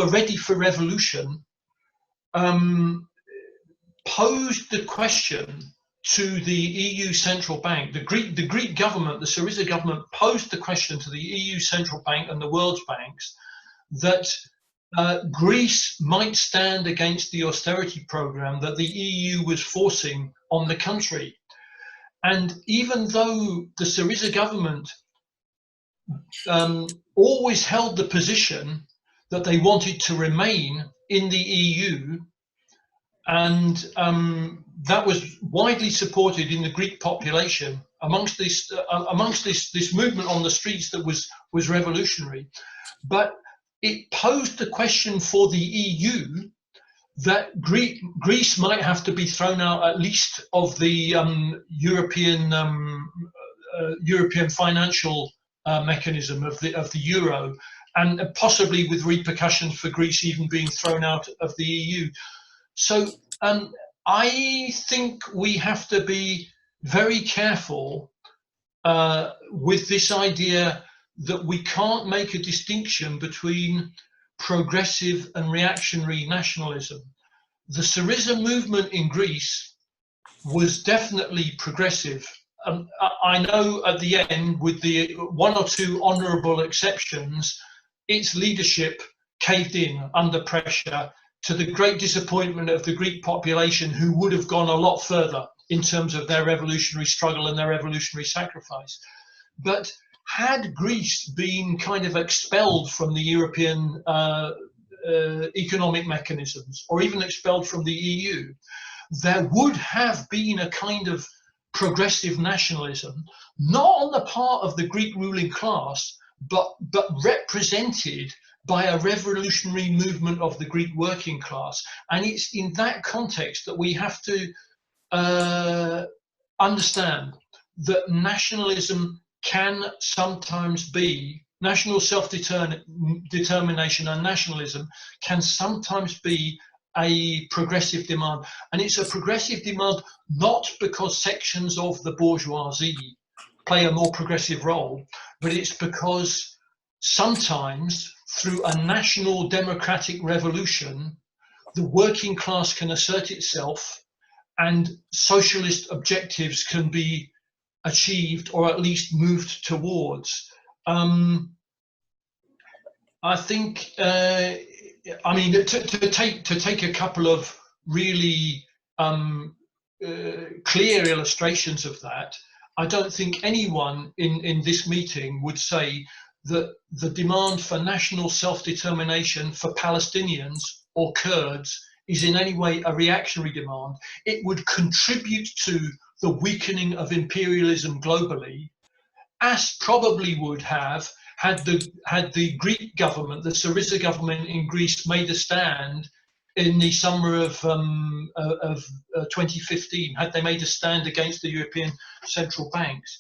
ready for revolution, posed the question to the EU central bank. The Greek government, the Syriza government, posed the question to the EU central bank and the World Banks that Greece might stand against the austerity program that the EU was forcing on the country. And even though the Syriza government always held the position that they wanted to remain in the EU, and that was widely supported in the Greek population amongst this movement on the streets that was revolutionary. But it posed the question for the EU that Greece might have to be thrown out at least of the European financial mechanism of the euro, and possibly with repercussions for Greece even being thrown out of the EU. So I think we have to be very careful with this idea that we can't make a distinction between progressive and reactionary nationalism. The Syriza movement in Greece was definitely progressive. I know at the end, with the one or two honourable exceptions, its leadership caved in under pressure, to the great disappointment of the Greek population, who would have gone a lot further in terms of their revolutionary struggle and their revolutionary sacrifice. But had Greece been kind of expelled from the European economic mechanisms, or even expelled from the EU, there would have been a kind of progressive nationalism, not on the part of the Greek ruling class, but represented by a revolutionary movement of the Greek working class. And it's in that context that we have to understand that nationalism can sometimes be, national self-determination and nationalism can sometimes be a progressive demand. And it's a progressive demand not because sections of the bourgeoisie play a more progressive role, but it's because sometimes through a national democratic revolution, the working class can assert itself and socialist objectives can be achieved, or at least moved towards. I think, I mean, to take a couple of really clear illustrations of that, I don't think anyone in this meeting would say that the demand for national self-determination for Palestinians or Kurds is in any way a reactionary demand. It would contribute to the weakening of imperialism globally, as probably would have had the Greek government, the Syriza government in Greece, made a stand in the summer of 2015, had they made a stand against the European central banks.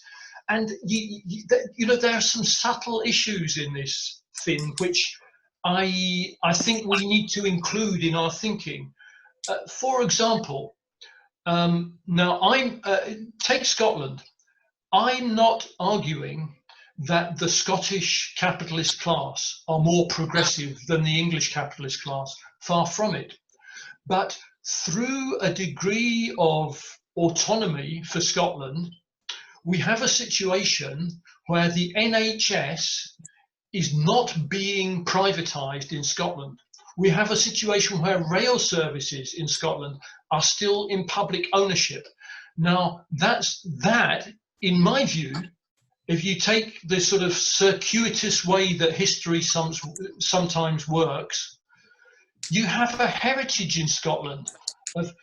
And you know, there are some subtle issues in this, Finn, which I think we need to include in our thinking. For example, now take Scotland. I'm not arguing that the Scottish capitalist class are more progressive than the English capitalist class, far from it. But through a degree of autonomy for Scotland, we have a situation where the NHS is not being privatised in Scotland. We have a situation where rail services in Scotland are still in public ownership. Now, that, in my view, if you take the sort of circuitous way that history sometimes works, you have a heritage in Scotland of a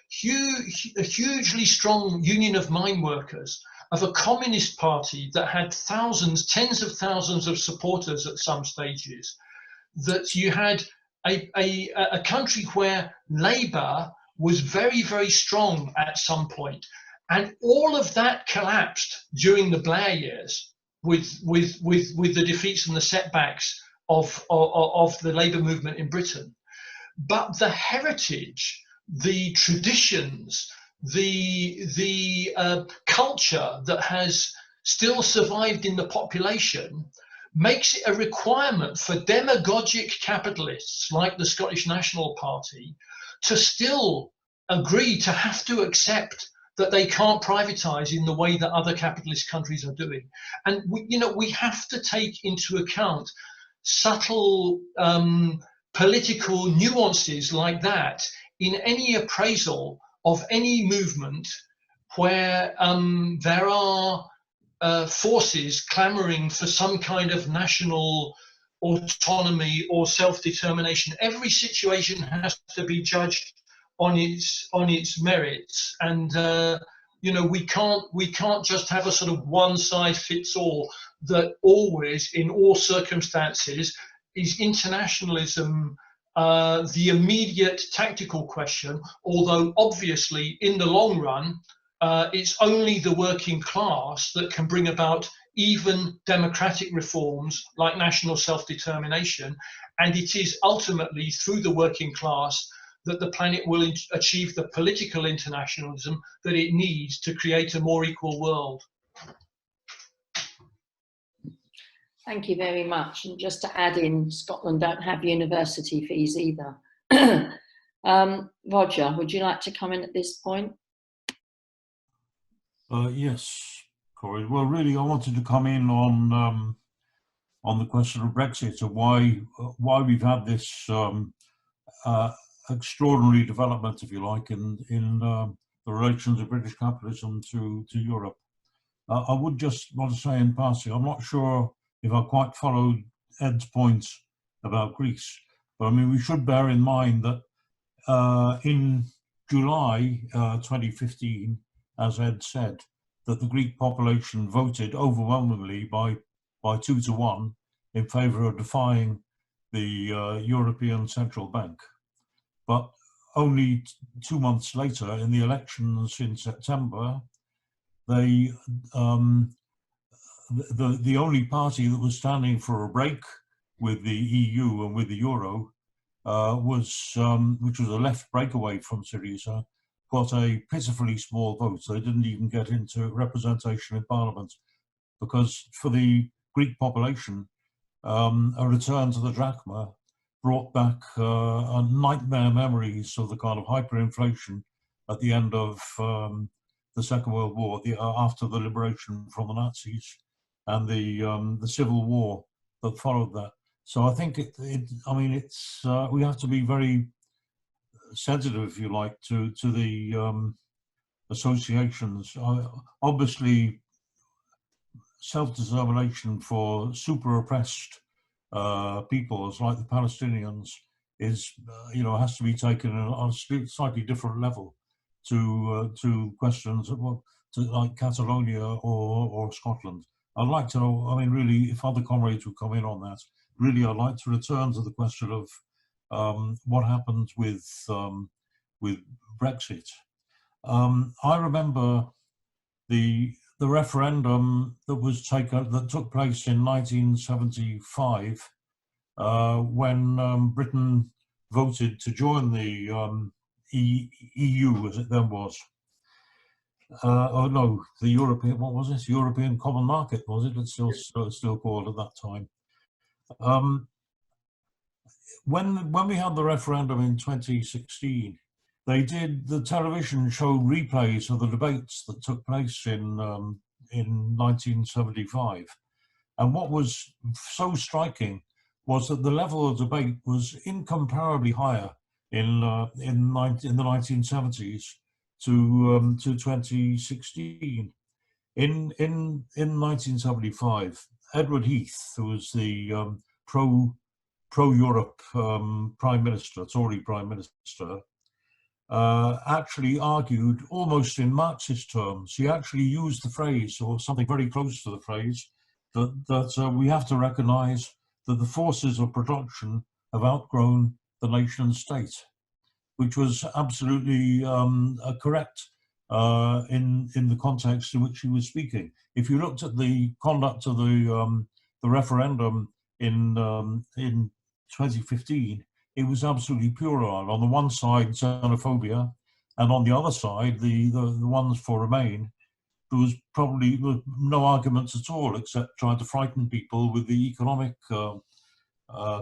hugely strong union of mine workers, of a communist party that had thousands, tens of thousands of supporters at some stages, that you had a country where Labour was very, very strong at some point. And all of that collapsed during the Blair years with the defeats and the setbacks of the Labour movement in Britain. But the heritage, the traditions, the culture that has still survived in the population makes it a requirement for demagogic capitalists like the Scottish National Party to still agree, to have to accept that they can't privatise in the way that other capitalist countries are doing. And we have to take into account subtle political nuances like that in any appraisal of any movement where there are forces clamouring for some kind of national autonomy or self-determination. Every situation has to be judged on its merits, and you know, we can't just have a sort of one size fits all. That always, in all circumstances, is internationalism the immediate tactical question, although obviously in the long run it's only the working class that can bring about even democratic reforms like national self-determination, and it is ultimately through the working class that the planet will achieve the political internationalism that it needs to create a more equal world. Thank you very much. And just to add in, Scotland don't have university fees either. Roger, would you like to come in at this point? Yes, Corey. Well, really, I wanted to come in on the question of Brexit and why we've had this extraordinary development, if you like, in the relations of British capitalism to Europe. I would just want to say in passing, I'm not sure if I quite followed Ed's point about Greece, but I mean, we should bear in mind that in July 2015, as Ed said, that the Greek population voted overwhelmingly by 2-1 in favour of defying the European Central Bank. But only 2 months later, in the elections in September, they the only party that was standing for a break with the EU and with the euro which was a left breakaway from Syriza, got a pitifully small vote. They didn't even get into representation in Parliament, because for the Greek population, a return to the drachma brought back nightmare memories of the kind of hyperinflation at the end of the Second World War, after the liberation from the Nazis, and the civil war that followed that. So I think we have to be very sensitive, if you like, to the associations. Obviously, self-determination for super oppressed peoples like the Palestinians is, has to be taken on a slightly different level to questions like Catalonia or Scotland. I'd like to know, I mean, really, if other comrades would come in on that. Really, I'd like to return to the question of what happens with Brexit. I remember the referendum that took place in 1975 when Britain voted to join the EU, as it then was. Oh no, the European, what was it? European Common Market, was it? It's still called at that time. When we had the referendum in 2016, the television showed replays of the debates that took place in 1975. And what was so striking was that the level of debate was incomparably higher in the 1970s to 2016. In 1975, Edward Heath, who was the pro-Europe Prime Minister, Tory Prime Minister, actually argued almost in Marxist terms. He actually used the phrase, or something very close to the phrase, that we have to recognise that the forces of production have outgrown the nation state, which was absolutely correct in the context in which he was speaking. If you looked at the conduct of the referendum in 2015, it was absolutely puerile. On the one side, xenophobia, and on the other side, the ones for Remain, there was probably no arguments at all, except trying to frighten people with the economic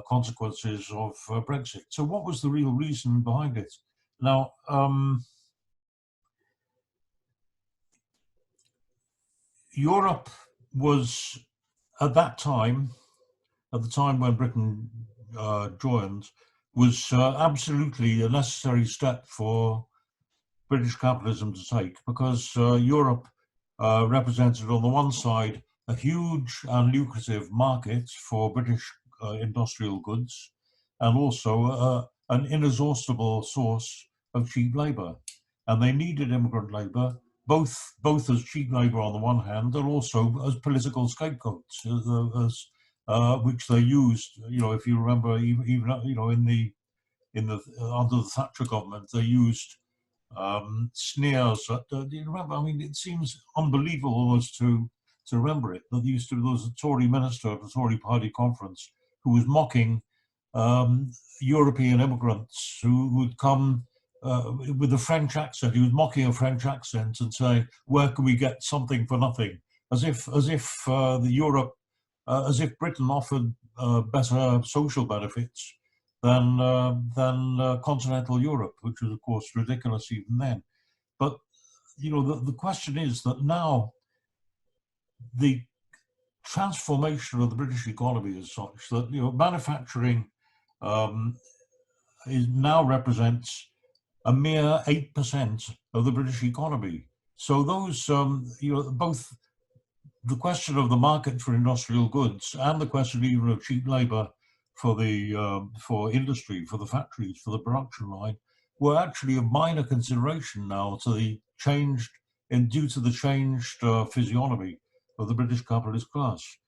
consequences of Brexit. So what was the real reason behind it? Now, Europe was, at the time when Britain joined, was absolutely a necessary step for British capitalism to take, because Europe represented on the one side a huge and lucrative market for British industrial goods, and also an inexhaustible source of cheap labour. And they needed immigrant labour, both as cheap labour on the one hand, and also as political scapegoats, which they used. You know, if you remember, even you know, under the Thatcher government, they used sneers at, do you remember? I mean, it seems unbelievable almost to remember it, that there was a Tory minister at the Tory party conference who was mocking European immigrants who would come with a French accent. He was mocking a French accent and saying, "Where can we get something for nothing?" As if Britain offered better social benefits than continental Europe, which was of course ridiculous even then. But you know, the question is that now the transformation of the British economy is such that, you know, manufacturing now represents a mere 8% of the British economy. So those, you know, both the question of the market for industrial goods and the question even of cheap labour for the for industry, for the factories, for the production line, were actually of minor consideration now to the changed, and due to the changed physiognomy of the British capitalist class.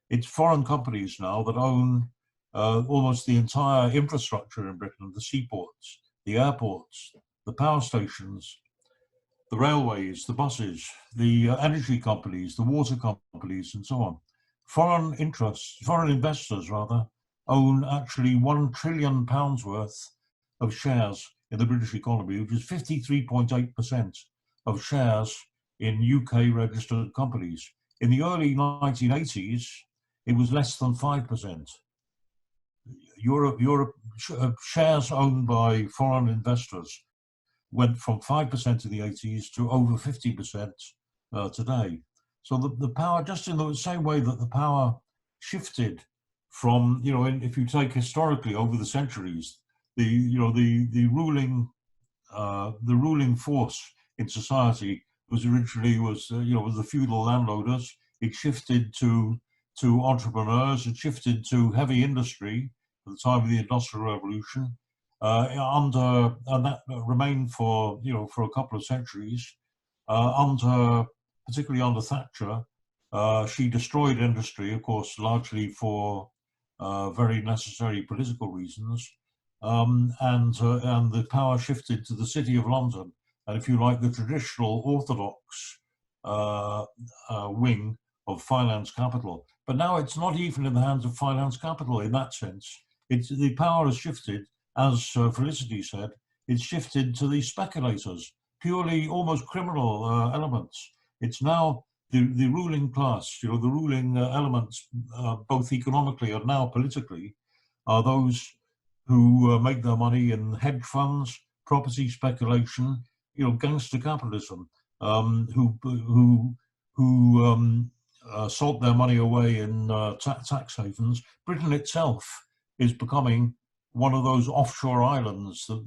It's foreign companies now that own almost the entire infrastructure in Britain: the seaports, the airports, the power stations, the railways, the buses, the energy companies, the water companies, and so on. Foreign investors rather, own actually £1 trillion worth of shares in the British economy, which is 53.8% of shares in UK registered companies. In the early 1980s, it was less than 5%. Europe shares owned by foreign investors went from 5% in the 80s to over 50% today. So the power, just in the same way that the power shifted from, you know, if you take historically over the centuries, the ruling force in society was originally was the feudal landowners. It shifted to entrepreneurs. It shifted to heavy industry at the time of the Industrial Revolution. And that remained for a couple of centuries. Particularly under Thatcher, she destroyed industry, of course, largely for very necessary political reasons, and the power shifted to the City of London, and if you like, the traditional orthodox wing of finance capital. But now it's not even in the hands of finance capital in that sense. The power has shifted. As Felicity said, it's shifted to the speculators, purely almost criminal elements. It's now the ruling class, the ruling elements, both economically and now politically, are those who make their money in hedge funds, property speculation, gangster capitalism, who salt their money away in tax havens. Britain itself is becoming one of those offshore islands that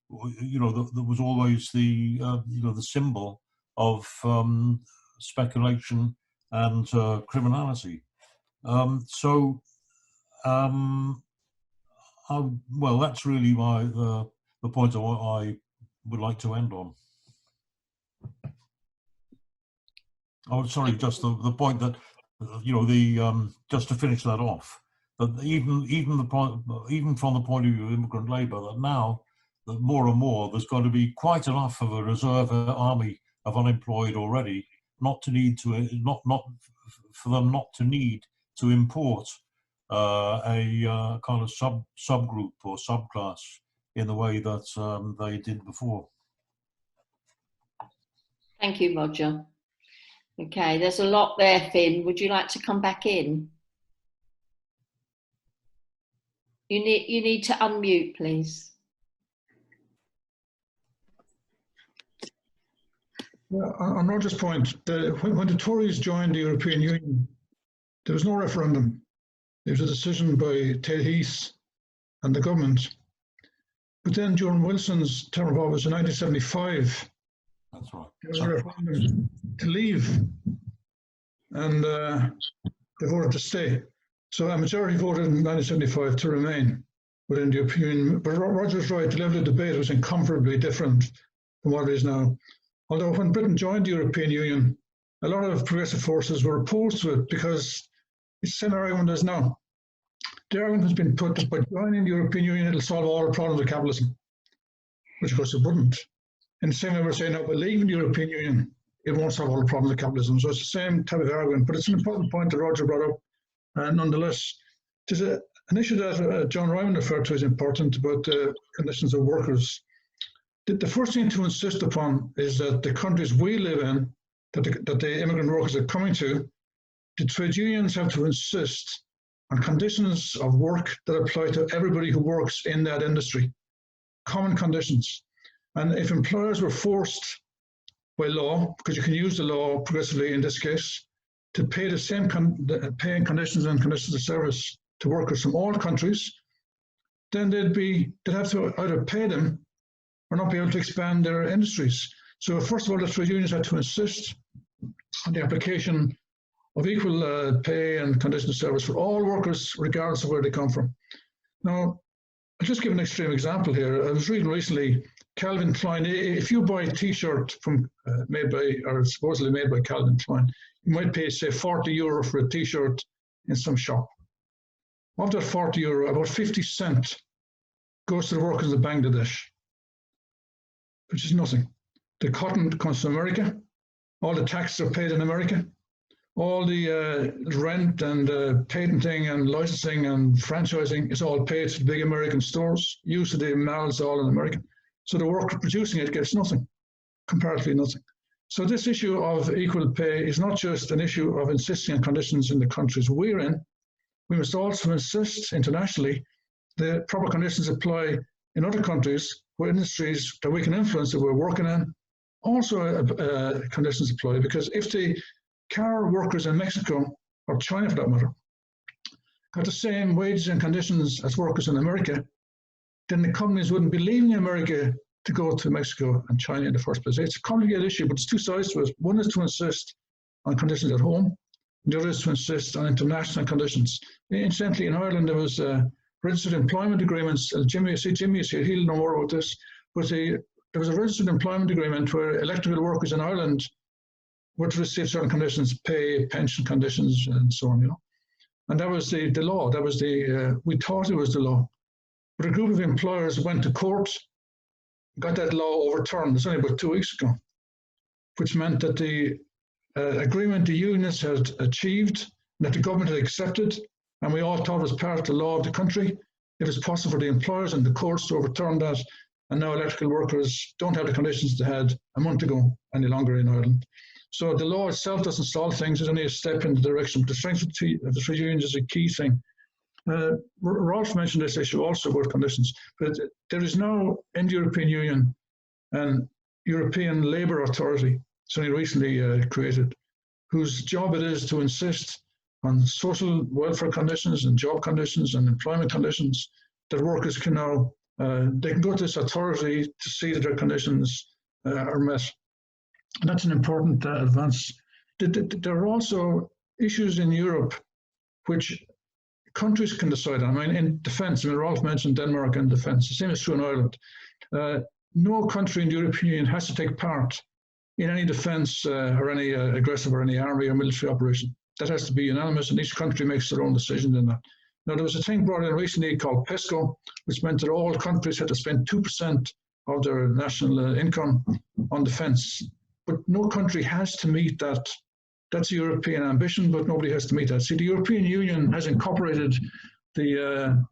was always the symbol of speculation and criminality. Well, that's really the point I would like to end on. Oh, sorry, just the point that just to finish that off. That even from the point of view of immigrant labour, that now that more and more there's got to be quite enough of a reserve army of unemployed already, not for them not to need to import a kind of subgroup or subclass in the way that they did before. Thank you, Roger. Okay, there's a lot there, Finn. Would you like to come back in? You need to unmute, please. Well, on Roger's point, when the Tories joined the European Union, there was no referendum. There was a decision by Ted Heath and the government. But then during Wilson's term of office in 1975, that's right, there was a referendum to leave. and they voted to stay. So a majority voted in 1975 to remain within the European Union. But Roger's right, the level of debate was incomparably different from what it is now. Although when Britain joined the European Union, a lot of progressive forces were opposed to it because it's the same argument as now. The argument has been put that by joining the European Union, it'll solve all the problems of capitalism, which of course it wouldn't. And the same way we're saying now, by leaving the European Union, it won't solve all the problems of capitalism. So it's the same type of argument, but it's an important point that Roger brought up. Nonetheless, there's an issue that John Ryman referred to as important about the conditions of workers. The first thing to insist upon is that the countries we live in, that the immigrant workers are coming to, the trade unions have to insist on conditions of work that apply to everybody who works in that industry, common conditions. And if employers were forced by law, because you can use the law progressively in this case, to pay the same paying conditions and conditions of service to workers from all countries, then they'd have to either pay them or not be able to expand their industries. So first of all, the trade unions had to insist on the application of equal pay and conditions of service for all workers, regardless of where they come from. Now, I'll just give an extreme example here. I was reading recently, Calvin Klein, if you buy a t-shirt from supposedly made by Calvin Klein, you might pay, say, €40 for a t-shirt in some shop. Of that €40, about 50 cents goes to the workers in Bangladesh, which is nothing. The cotton comes from America. All the taxes are paid in America. All the rent and patenting and licensing and franchising is all paid to the big American stores. Use of the malls all in America. So the worker producing it gets nothing, comparatively nothing. So this issue of equal pay is not just an issue of insisting on conditions in the countries we're in. We must also insist internationally the proper conditions apply in other countries where industries that we can influence that we're working in. Also conditions apply, because if the car workers in Mexico, or China for that matter, got the same wages and conditions as workers in America, then the companies wouldn't be leaving America to go to Mexico and China in the first place. It's a complicated issue, but it's two sides to it. One is to insist on conditions at home, and the other is to insist on international conditions. Incidentally, in Ireland, there was registered employment agreements. Jimmy is here, he'll know more about this, but there was a registered employment agreement where electrical workers in Ireland were to receive certain conditions, pay, pension conditions, and so on, And that was the law. That was we thought it was the law. But a group of employers went to court, got that law overturned. It's only about 2 weeks ago, which meant that the agreement the unions had achieved, that the government had accepted, and we all thought was part of the law of the country, it was possible for the employers and the courts to overturn that, and now electrical workers don't have the conditions they had a month ago any longer in Ireland. So the law itself doesn't solve things, it's only a step in the direction. But the strength of the trade unions is a key thing. Rolf mentioned this issue also about conditions, but there is now in the European Union an European Labour Authority, it's only recently created, whose job it is to insist on social welfare conditions and job conditions and employment conditions that workers can now, they can go to this authority to see that their conditions are met. And that's an important advance. There are also issues in Europe which countries can decide on. I mean, in defence, Rolf mentioned Denmark and defence. The same is true in Ireland. No country in the European Union has to take part in any defence or any aggressive or any army or military operation. That has to be unanimous, and each country makes their own decision in that. Now, there was a thing brought in recently called PESCO, which meant that all countries had to spend 2% of their national income on defence. But no country has to meet that. That's a European ambition, but nobody has to meet that. See, the European Union has incorporated the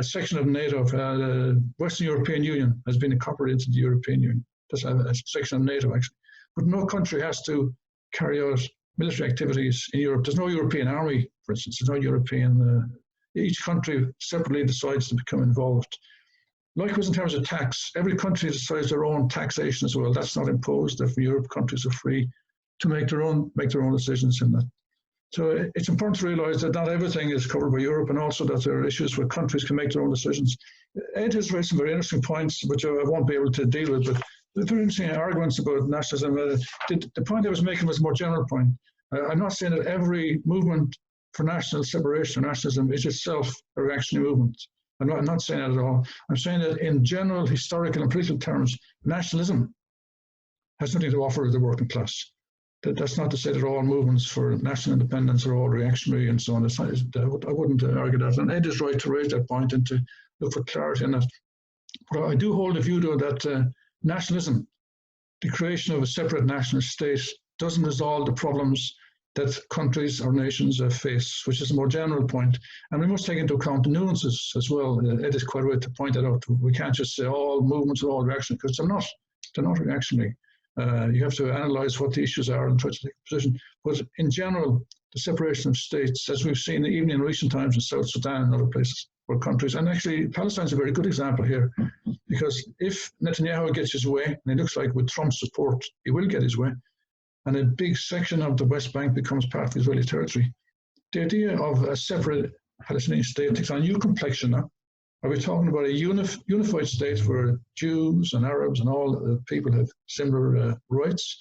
section of NATO, the Western European Union has been incorporated into the European Union. That's a section of NATO, actually. But no country has to carry out military activities in Europe. There's no European army, for instance. There's no European, each country separately decides to become involved. Likewise, in terms of tax, every country decides their own taxation as well. That's not imposed. If Europe countries are free to make their own decisions in that. So it's important to realise that not everything is covered by Europe, and also that there are issues where countries can make their own decisions. Ed has raised some very interesting points, which I won't be able to deal with, but very interesting arguments about nationalism. The point I was making was a more general point. I'm not saying that every movement for national separation or nationalism is itself a reactionary movement. I'm not saying that at all. I'm saying that in general, historical and political terms, nationalism has nothing to offer the working class. That's not to say that all movements for national independence are all reactionary and so on. I wouldn't argue that. And Ed is right to raise that point and to look for clarity in that. But I do hold the view, though, that nationalism, the creation of a separate national state, doesn't resolve the problems that countries or nations face, which is a more general point. And we must take into account the nuances as well. Ed is quite right to point that out. We can't just say all movements are all reactionary, because they're not. They're not reactionary. You have to analyse what the issues are and try to take a position. But in general, the separation of states, as we've seen even in recent times in South Sudan and other places or countries, and actually Palestine's a very good example here, because if Netanyahu gets his way, and it looks like with Trump's support he will get his way, and a big section of the West Bank becomes part of Israeli territory, the idea of a separate Palestinian state takes on a new complexion now. Are we talking about a unified state where Jews and Arabs and all people have similar rights?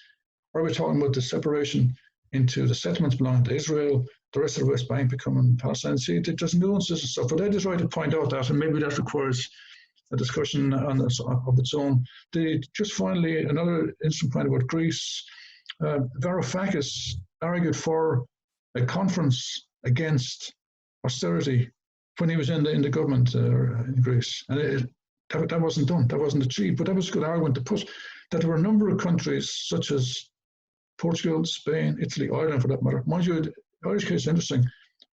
Or are we talking about the separation into the settlements belonging to Israel, the rest of the West Bank becoming Palestine? See, there's nuances and stuff, but Ed is right to point out that, and maybe that requires a discussion of its own. Just finally, another interesting point about Greece. Varoufakis argued for a conference against austerity when he was in the government in Greece, and that wasn't done, that wasn't achieved. But that was a good argument to put that there were a number of countries such as Portugal, Spain, Italy, Ireland for that matter. Mind you, the Irish case is interesting.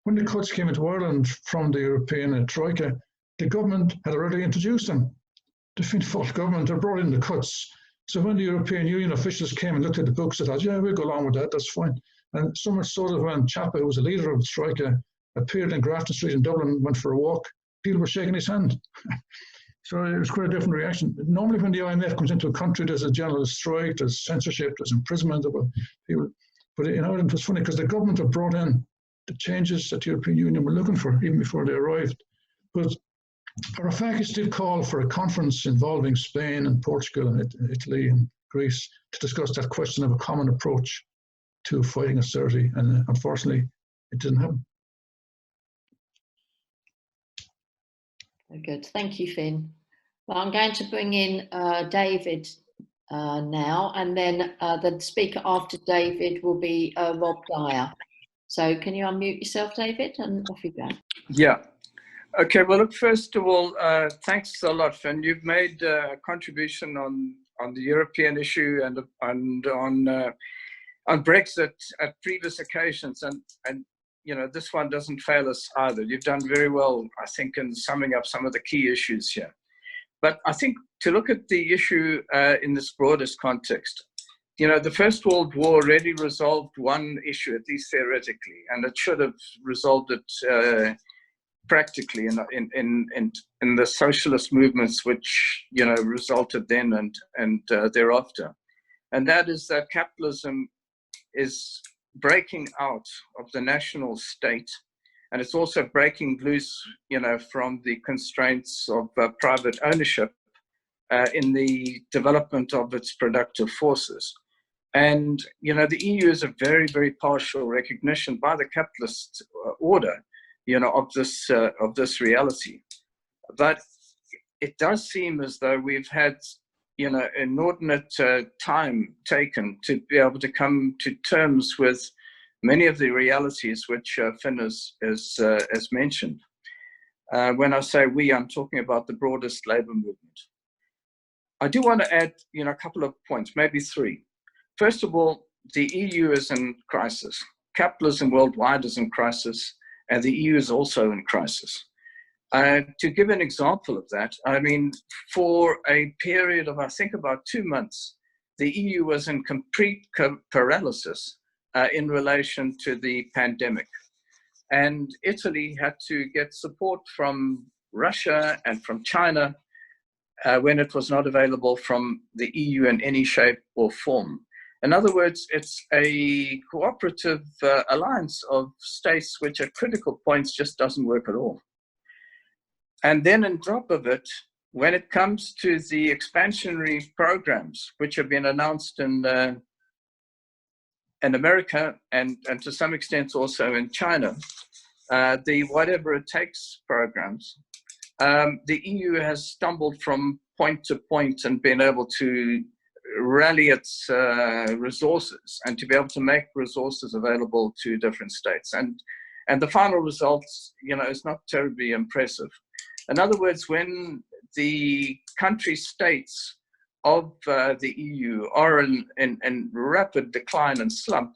When the cuts came into Ireland from the European Troika, the government had already introduced them. The Fianna Fáil government had brought in the cuts. So when the European Union officials came and looked at the books, they thought, yeah, we'll go along with that, that's fine. And so much so that when Chapa, who was the leader of the Troika, appeared in Grafton Street in Dublin, went for a walk, people were shaking his hand. So it was quite a different reaction. Normally when the IMF comes into a country, there's a general strike, there's censorship, there's imprisonment of people. But in Ireland, it was funny because the government had brought in the changes that the European Union were looking for, even before they arrived. But Varoufakis did call for a conference involving Spain and Portugal and Italy and Greece to discuss that question of a common approach to fighting austerity. And unfortunately, it didn't happen. Very good. Thank you, Finn. Well, I'm going to bring in David now, and then the speaker after David will be Rob Dyer. So can you unmute yourself, David, and off you go. Yeah. Okay. Well, look, first of all, thanks a lot, Finn. You've made a contribution on the European issue and on Brexit at previous occasions, and you know, this one doesn't fail us either. You've done very well, I think, in summing up some of the key issues here. But I think to look at the issue in this broadest context, you know, the First World War already resolved one issue, at least theoretically, and it should have resolved it practically in the socialist movements which, you know, resulted then and thereafter. And that is that capitalism is breaking out of the national state, and it's also breaking loose, you know, from the constraints of private ownership in the development of its productive forces. And, you know, the EU is a very, very partial recognition by the capitalist order, you know, of this reality. But it does seem as though we've had, you know, inordinate time taken to be able to come to terms with many of the realities which Finn has mentioned. When I say we, I'm talking about the broadest labor movement. I do want to add, you know, a couple of points, maybe three. First of all, the EU is in crisis. Capitalism worldwide is in crisis, and the EU is also in crisis. To give an example of that, I mean, for a period of, I think, about 2 months, the EU was in complete paralysis in relation to the pandemic. And Italy had to get support from Russia and from China when it was not available from the EU in any shape or form. In other words, it's a cooperative alliance of states which at critical points just doesn't work at all. And then on top of it, when it comes to the expansionary programs which have been announced in in America and to some extent also in China, the whatever it takes programs, the EU has stumbled from point to point and been able to rally its resources and to be able to make resources available to different states. And the final results, is not terribly impressive. In other words, when the country states of the EU are in rapid decline and slump,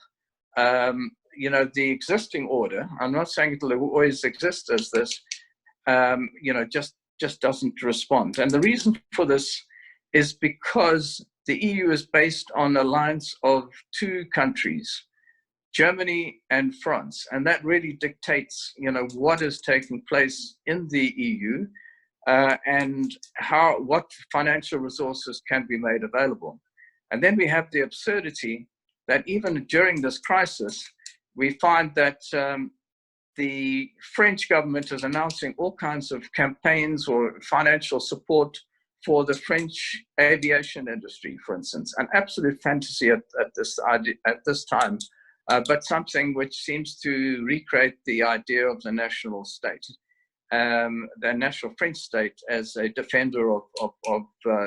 the existing order, I'm not saying it'll always exist as this, just doesn't respond. And the reason for this is because the EU is based on an alliance of two countries, Germany and France, and that really dictates, what is taking place in the EU and what financial resources can be made available. And then we have the absurdity that even during this crisis, we find that the French government is announcing all kinds of campaigns or financial support for the French aviation industry, for instance, an absolute fantasy at this time, but something which seems to recreate the idea of the national state, the national French state as a defender of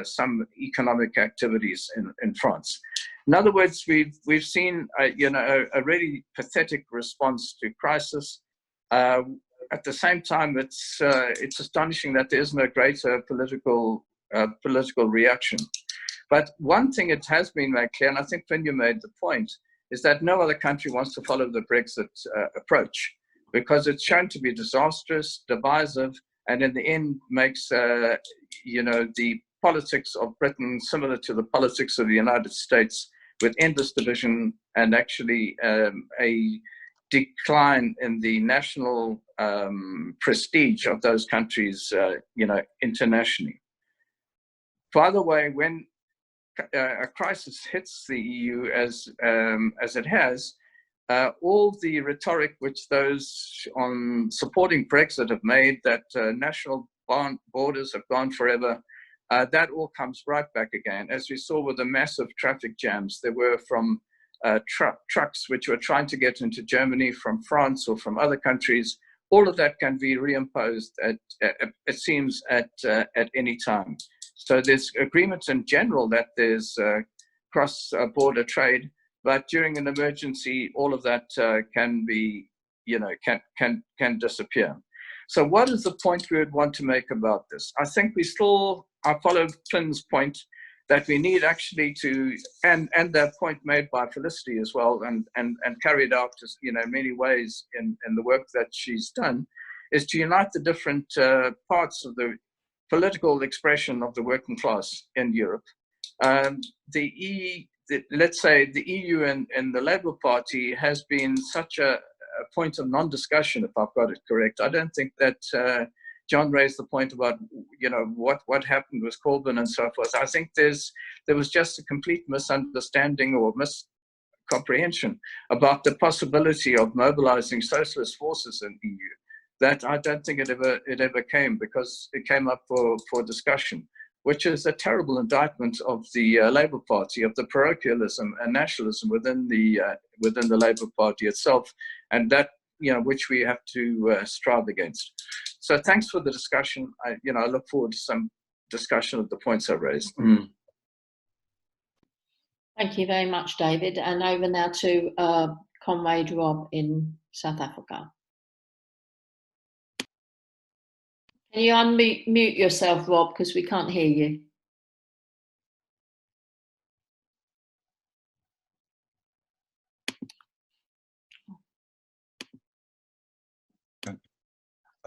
some economic activities in France. In other words, we've seen a really pathetic response to crisis. At the same time, it's astonishing that there isn't a greater political reaction. But one thing it has been made clear, and I think Finn, you made the point, is that no other country wants to follow the Brexit approach because it's shown to be disastrous, divisive, and in the end makes the politics of Britain similar to the politics of the United States, with endless division and actually a decline in the national prestige of those countries, internationally. By the way, when a crisis hits the EU as it has, all the rhetoric which those on supporting Brexit have made, that national borders have gone forever, that all comes right back again, as we saw with the massive traffic jams there were from trucks which were trying to get into Germany from France or from other countries. All of that can be reimposed, it seems, at any time. So there's agreements in general that there's cross-border trade, but during an emergency, all of that can be, can disappear. So what is the point we would want to make about this? I think I follow Finn's point that we need actually to, and that point made by Felicity as well, and carried out just, many ways in the work that she's done, is to unite the different parts of the political expression of the working class in Europe. Let's say the EU and the Labour Party has been such a point of non-discussion, if I've got it correct. I don't think that John raised the point about, what happened with Corbyn and so forth. I think there was just a complete misunderstanding or miscomprehension about the possibility of mobilizing socialist forces in EU. That I don't think it ever came, because it came up for discussion, which is a terrible indictment of the Labour Party, of the parochialism and nationalism within the Labour Party itself, and that, which we have to strive against. So thanks for the discussion. I look forward to some discussion of the points I raised. Thank you very much, David. And over now to Comrade Rob in South Africa. Can you unmute yourself, Rob, because we can't hear you?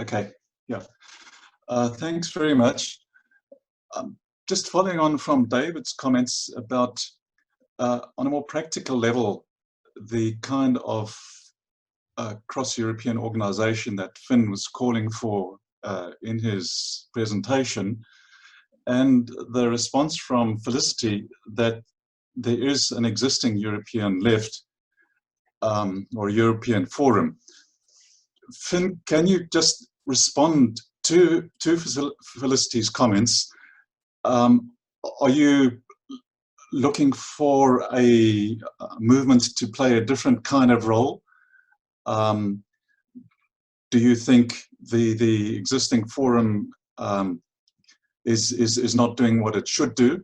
Okay, yeah. Thanks very much. Just following on from David's comments about, on a more practical level, the kind of cross-European organization that Finn was calling for in his presentation, and the response from Felicity that there is an existing European left or European forum. Finn, can you just respond to Felicity's comments? Are you looking for a movement to play a different kind of role? Do you think the existing forum is not doing what it should do?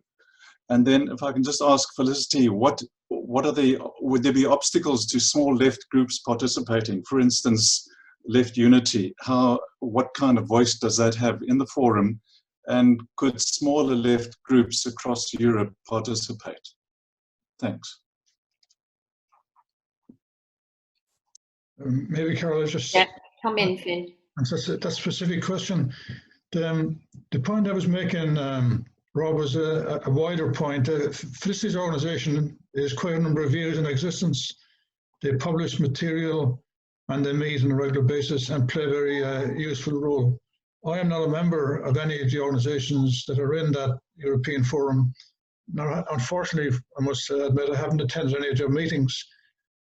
And then if I can just ask Felicity, would there be obstacles to small left groups participating? For instance, Left Unity, what kind of voice does that have in the forum? And could smaller left groups across Europe participate? Thanks. Maybe Carol, just come in, Finn. That's a specific question. The point I was making, Rob, was a wider point. Felicity's organisation is quite a number of years in existence. They publish material and they meet on a regular basis and play a very useful role. I am not a member of any of the organisations that are in that European Forum. Now, unfortunately, I must admit I haven't attended any of their meetings.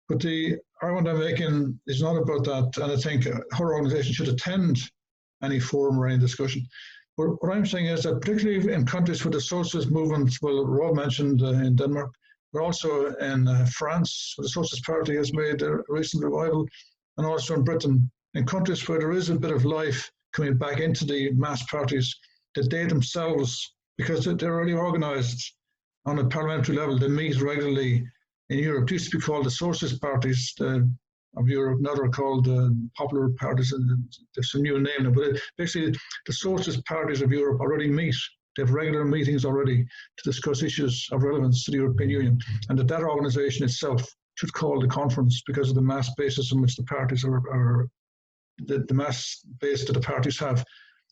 But the argument I'm making is not about that, and I think her organisation should attend any forum or any discussion. But what I'm saying is that particularly in countries where the socialist movement, well, Rob mentioned in Denmark, but also in France, where the Socialist Party has made a recent revival, and also in Britain, in countries where there is a bit of life coming back into the mass parties, that they themselves, because they're already organised on a parliamentary level, they meet regularly in Europe. It used to be called the Socialist parties of Europe, now they're called popular parties, and there's a new name now, but basically the Socialist parties of Europe already meet. They have regular meetings already to discuss issues of relevance to the European Union, and that organisation itself should call the conference because of the mass basis on which the parties are the mass base that the parties have.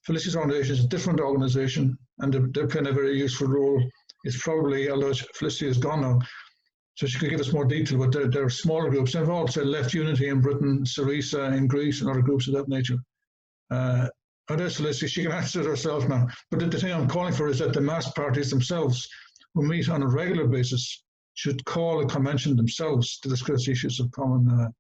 Felicity's organisation is a different organisation, and they're playing a very useful role. It's probably, although Felicity is gone now, so she could give us more detail, but there are smaller groups involved, say Left Unity in Britain, Syriza in Greece, and other groups of that nature. I guess Felicity, she can answer it herself now. But the thing I'm calling for is that the mass parties themselves, who meet on a regular basis, should call a convention themselves to discuss issues of common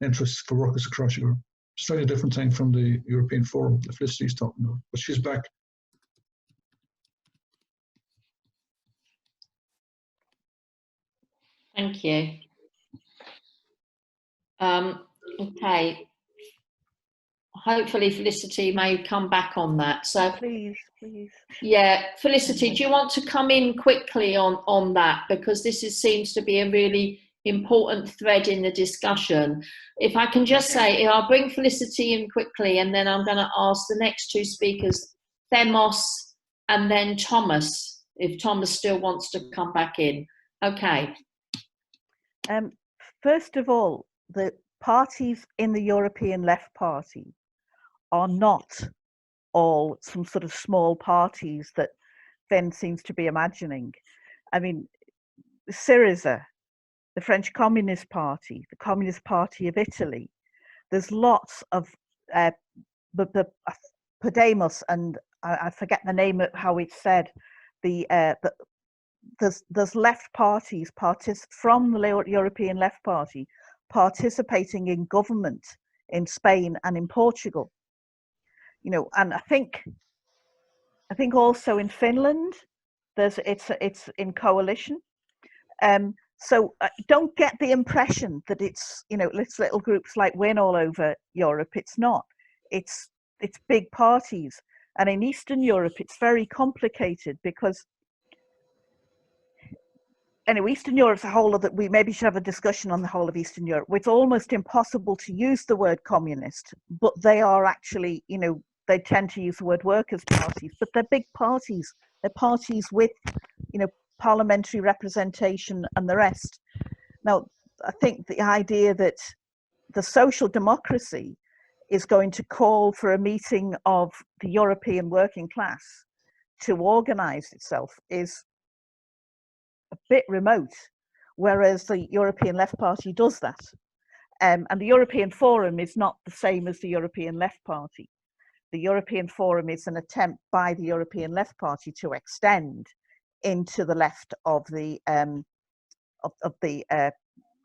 interest for workers across Europe. Slightly different thing from the European Forum that Felicity is talking about, but she's back. Thank you. Okay. Hopefully Felicity may come back on that. So please. Yeah, Felicity, do you want to come in quickly on that? Because this seems to be a really important thread in the discussion. If I can just say, I'll bring Felicity in quickly, and then I'm going to ask the next two speakers, Themos and then Thomas, if Thomas still wants to come back in. Okay. First of all, the parties in the European Left Party are not all some sort of small parties that Finn seems to be imagining. I mean, Syriza, the French Communist Party, the Communist Party of Italy, there's lots of the Podemos, and I forget the name of how it's said, there's left parties from the European Left Party participating in government in Spain and in Portugal. You know, and I think also in Finland, it's in coalition. So don't get the impression that it's little groups like Win all over Europe. It's not. It's big parties, and in Eastern Europe it's very complicated because anyway, Eastern Europe's a whole other. We maybe should have a discussion on the whole of Eastern Europe. It's almost impossible to use the word communist, but they are actually, they tend to use the word workers' parties, but they're big parties. They're parties with, parliamentary representation and the rest. Now, I think the idea that the social democracy is going to call for a meeting of the European working class to organize itself is a bit remote, whereas the European Left Party does that. And the European Forum is not the same as the European Left Party. The European Forum is an attempt by the European Left Party to extend into the left of the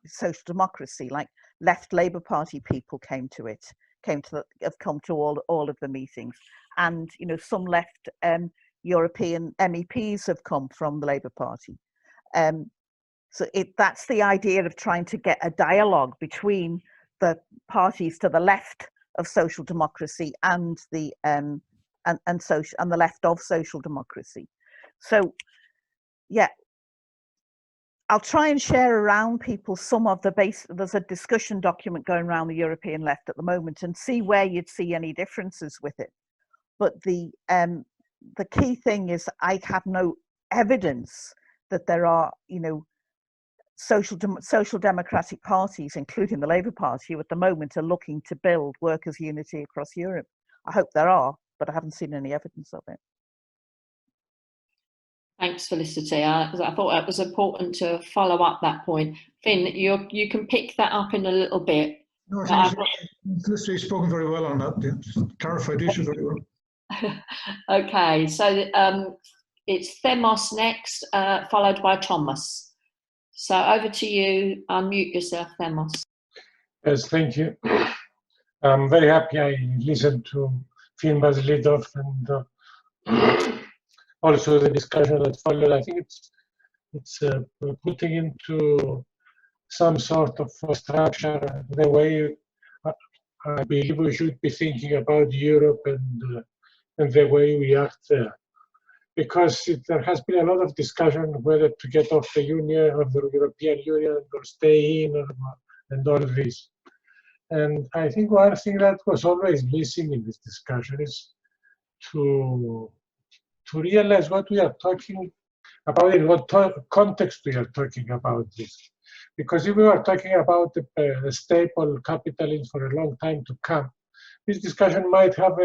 social democracy, like left Labour Party people have come to all of the meetings, and some left European MEPs have come from the Labour Party. So that's the idea of trying to get a dialogue between the parties to the left of social democracy and the and the left of social democracy. So yeah, I'll try and share around people some of the there's a discussion document going around the European left at the moment, and see where you'd see any differences with it. But the key thing is I have no evidence that there are, you know, social democratic parties, including the Labour Party, who at the moment are looking to build workers' unity across Europe. I hope there are, but I haven't seen any evidence of it. Thanks, Felicity. I thought it was important to follow up that point. Finn, you can pick that up in a little bit. No, I think Felicity's spoken very well on that. Yeah. Clarified the issue very well. Okay, so it's Themos next, followed by Thomas. So over to you. Unmute yourself, Themos. Yes, thank you. I'm very happy I listened to Finn Basilidov and also the discussion that followed. I think it's putting into some sort of structure the way I believe we should be thinking about Europe and the way we act there. Because there has been a lot of discussion whether to get off the Union, of the European Union, or stay in, and all this. And I think one thing that was always missing in this discussion is to realize what we are talking about, in what context we are talking about this. Because if we are talking about a stable capitalism for a long time to come, this discussion might have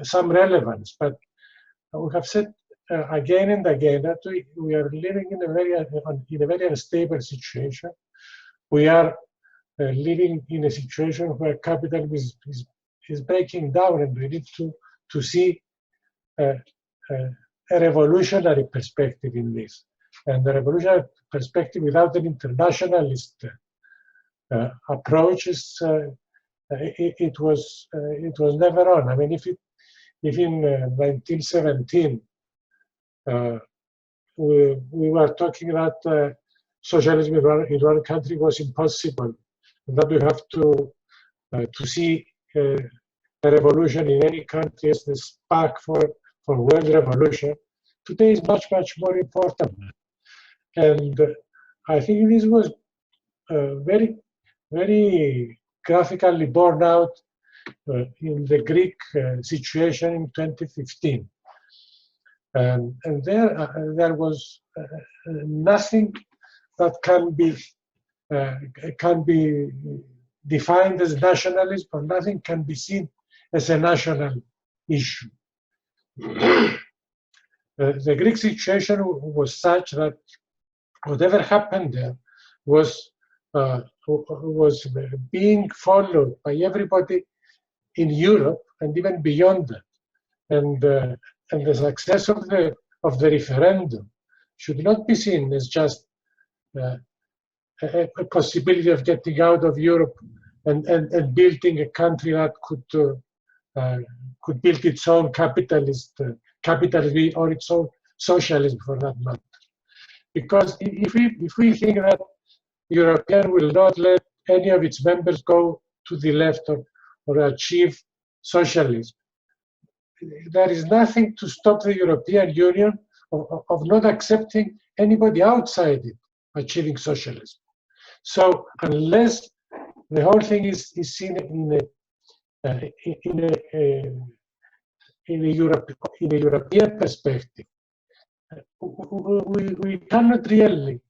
some relevance. But we have said again and again that we are living in a very unstable situation. We are living in a situation where capitalism is breaking down, and we need to see a revolutionary perspective in this. And the revolutionary perspective without an internationalist approach is it was never on. I mean, if in 1917 we were talking that socialism in one country was impossible, and that we have to see a revolution in any country as the spark for world revolution. Today is much more important, and I think this was very graphically borne out in the Greek situation in 2015, and there was nothing that can be defined as nationalism, or nothing can be seen as a national issue. The Greek situation was such that whatever happened there was being followed by everybody in Europe and even beyond that. And the success of the referendum should not be seen as just a possibility of getting out of Europe and building a country that could build its own capitalism or its own socialism, for that matter. Because if we think that European will not let any of its members go to the left or achieve socialism, there is nothing to stop the European Union of not accepting anybody outside it achieving socialism. So unless the whole thing is seen in a European perspective, we cannot really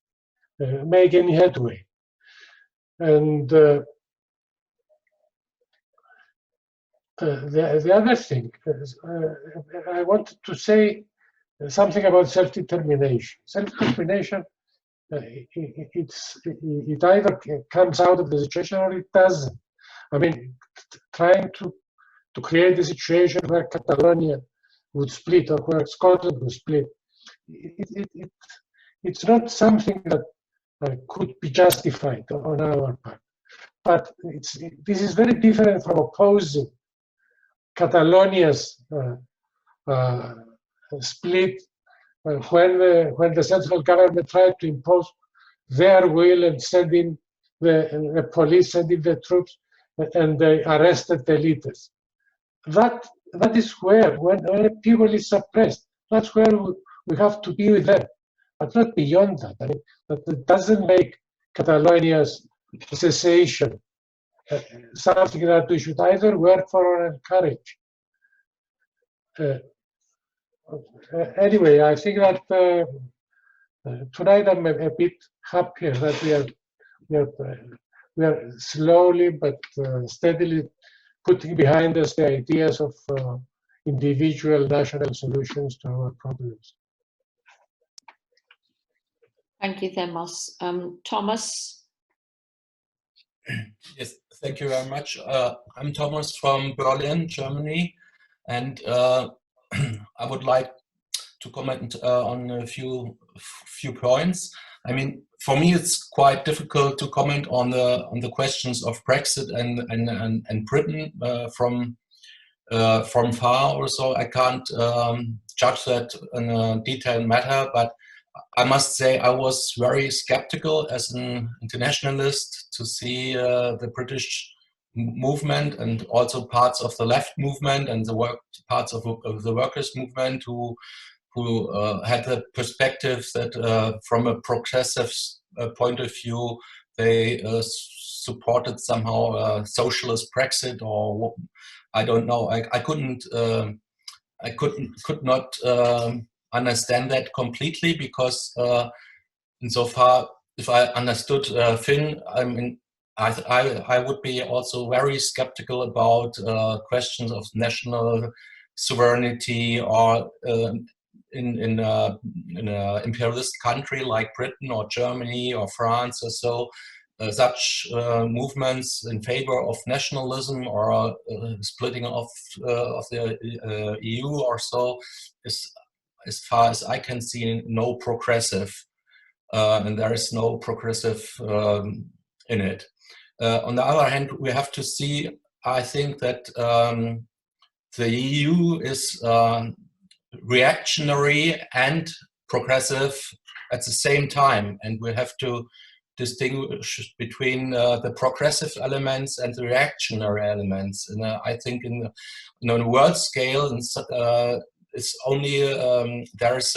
make any headway. And the other thing is, I wanted to say something about self-determination. Self-determination, it either comes out of the situation or it doesn't. I mean, trying to create a situation where Catalonia would split or where Scotland would split, it's not something that could be justified on our part. But this is very different from opposing Catalonia's split when the central government tried to impose their will and send in the police, send in the troops, and they arrested the leaders. That is where, when a people is suppressed, that's where we have to be with them, but not beyond that. I mean, that doesn't make Catalonia's cessation something that we should either work for or encourage. Anyway, I think that tonight I'm a bit happier that we are slowly but steadily putting behind us the ideas of individual national solutions to our problems. Thank you, Themos. Thomas? Yes, thank you very much. I'm Thomas from Berlin, Germany, and I would like to comment on a few points. I mean, for me, it's quite difficult to comment on the questions of Brexit and Britain from far. Also, I can't judge that in a detailed matter, but I must say I was very skeptical as an internationalist to see the British movement and also parts of the left movement and parts of the workers' movement who had the perspective that from a progressive point of view they supported somehow socialist Brexit, or I don't know. I could not understand that completely, because insofar, if I understood Finn, I mean, I would be also very skeptical about questions of national sovereignty, or in an imperialist country like Britain or Germany or France or so. Such movements in favor of nationalism or splitting of the EU or so is, as far as I can see, no progressive, and there is no progressive in it. On the other hand, we have to see, I think, that the EU is reactionary and progressive at the same time, and we have to distinguish between the progressive elements and the reactionary elements. And I think in the world scale, it's only there is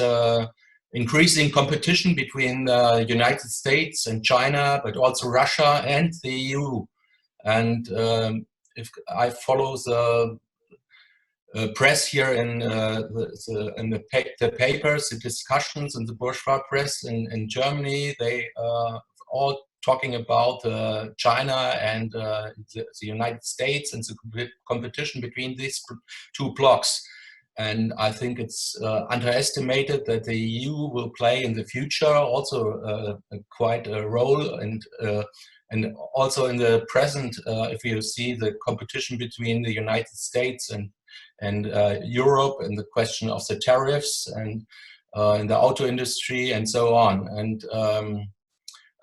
increasing competition between the United States and China, but also Russia and the EU. And if I follow the press here in the papers, the discussions in the bourgeois press in Germany, they all talking about China and the United States and the competition between these two blocks. And I think it's underestimated that the EU will play in the future also quite a role, and also in the present, if you see the competition between the United States and Europe, and the question of the tariffs and in the auto industry and so on.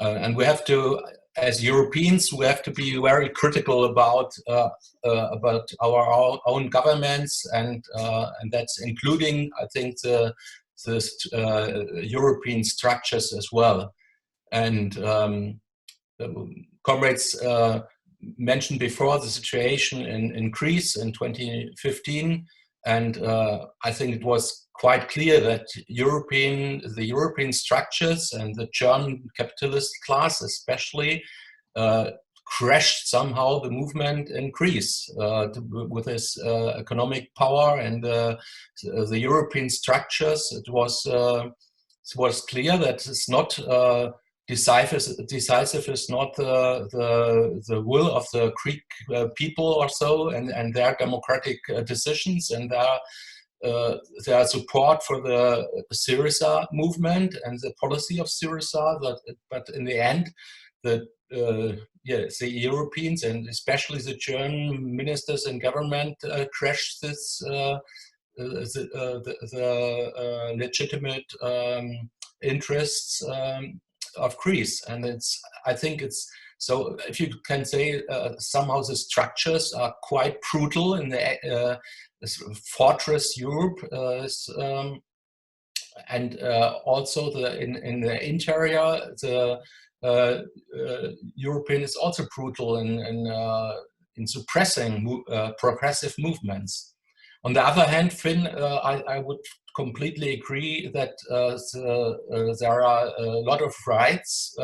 And we have to, as Europeans, we have to be very critical about our own governments, and that's including, I think, the European structures as well. And comrades mentioned before the situation in Greece in 2015, and I think it was quite clear that the European structures and the German capitalist class especially crashed somehow the movement in Greece with its economic power and the European structures. It was clear that it's not decisive is not the will of the Greek people or so, and their democratic decisions and their support for the Syriza movement and the policy of Syriza. But in the end, the Europeans and especially the German ministers and government crashed this the legitimate interests of Greece. And I think it's so, if you can say, somehow the structures are quite brutal in the fortress Europe, also in the interior, the European is also brutal in suppressing progressive movements. On the other hand, Finn, I would completely agree that there are a lot of rights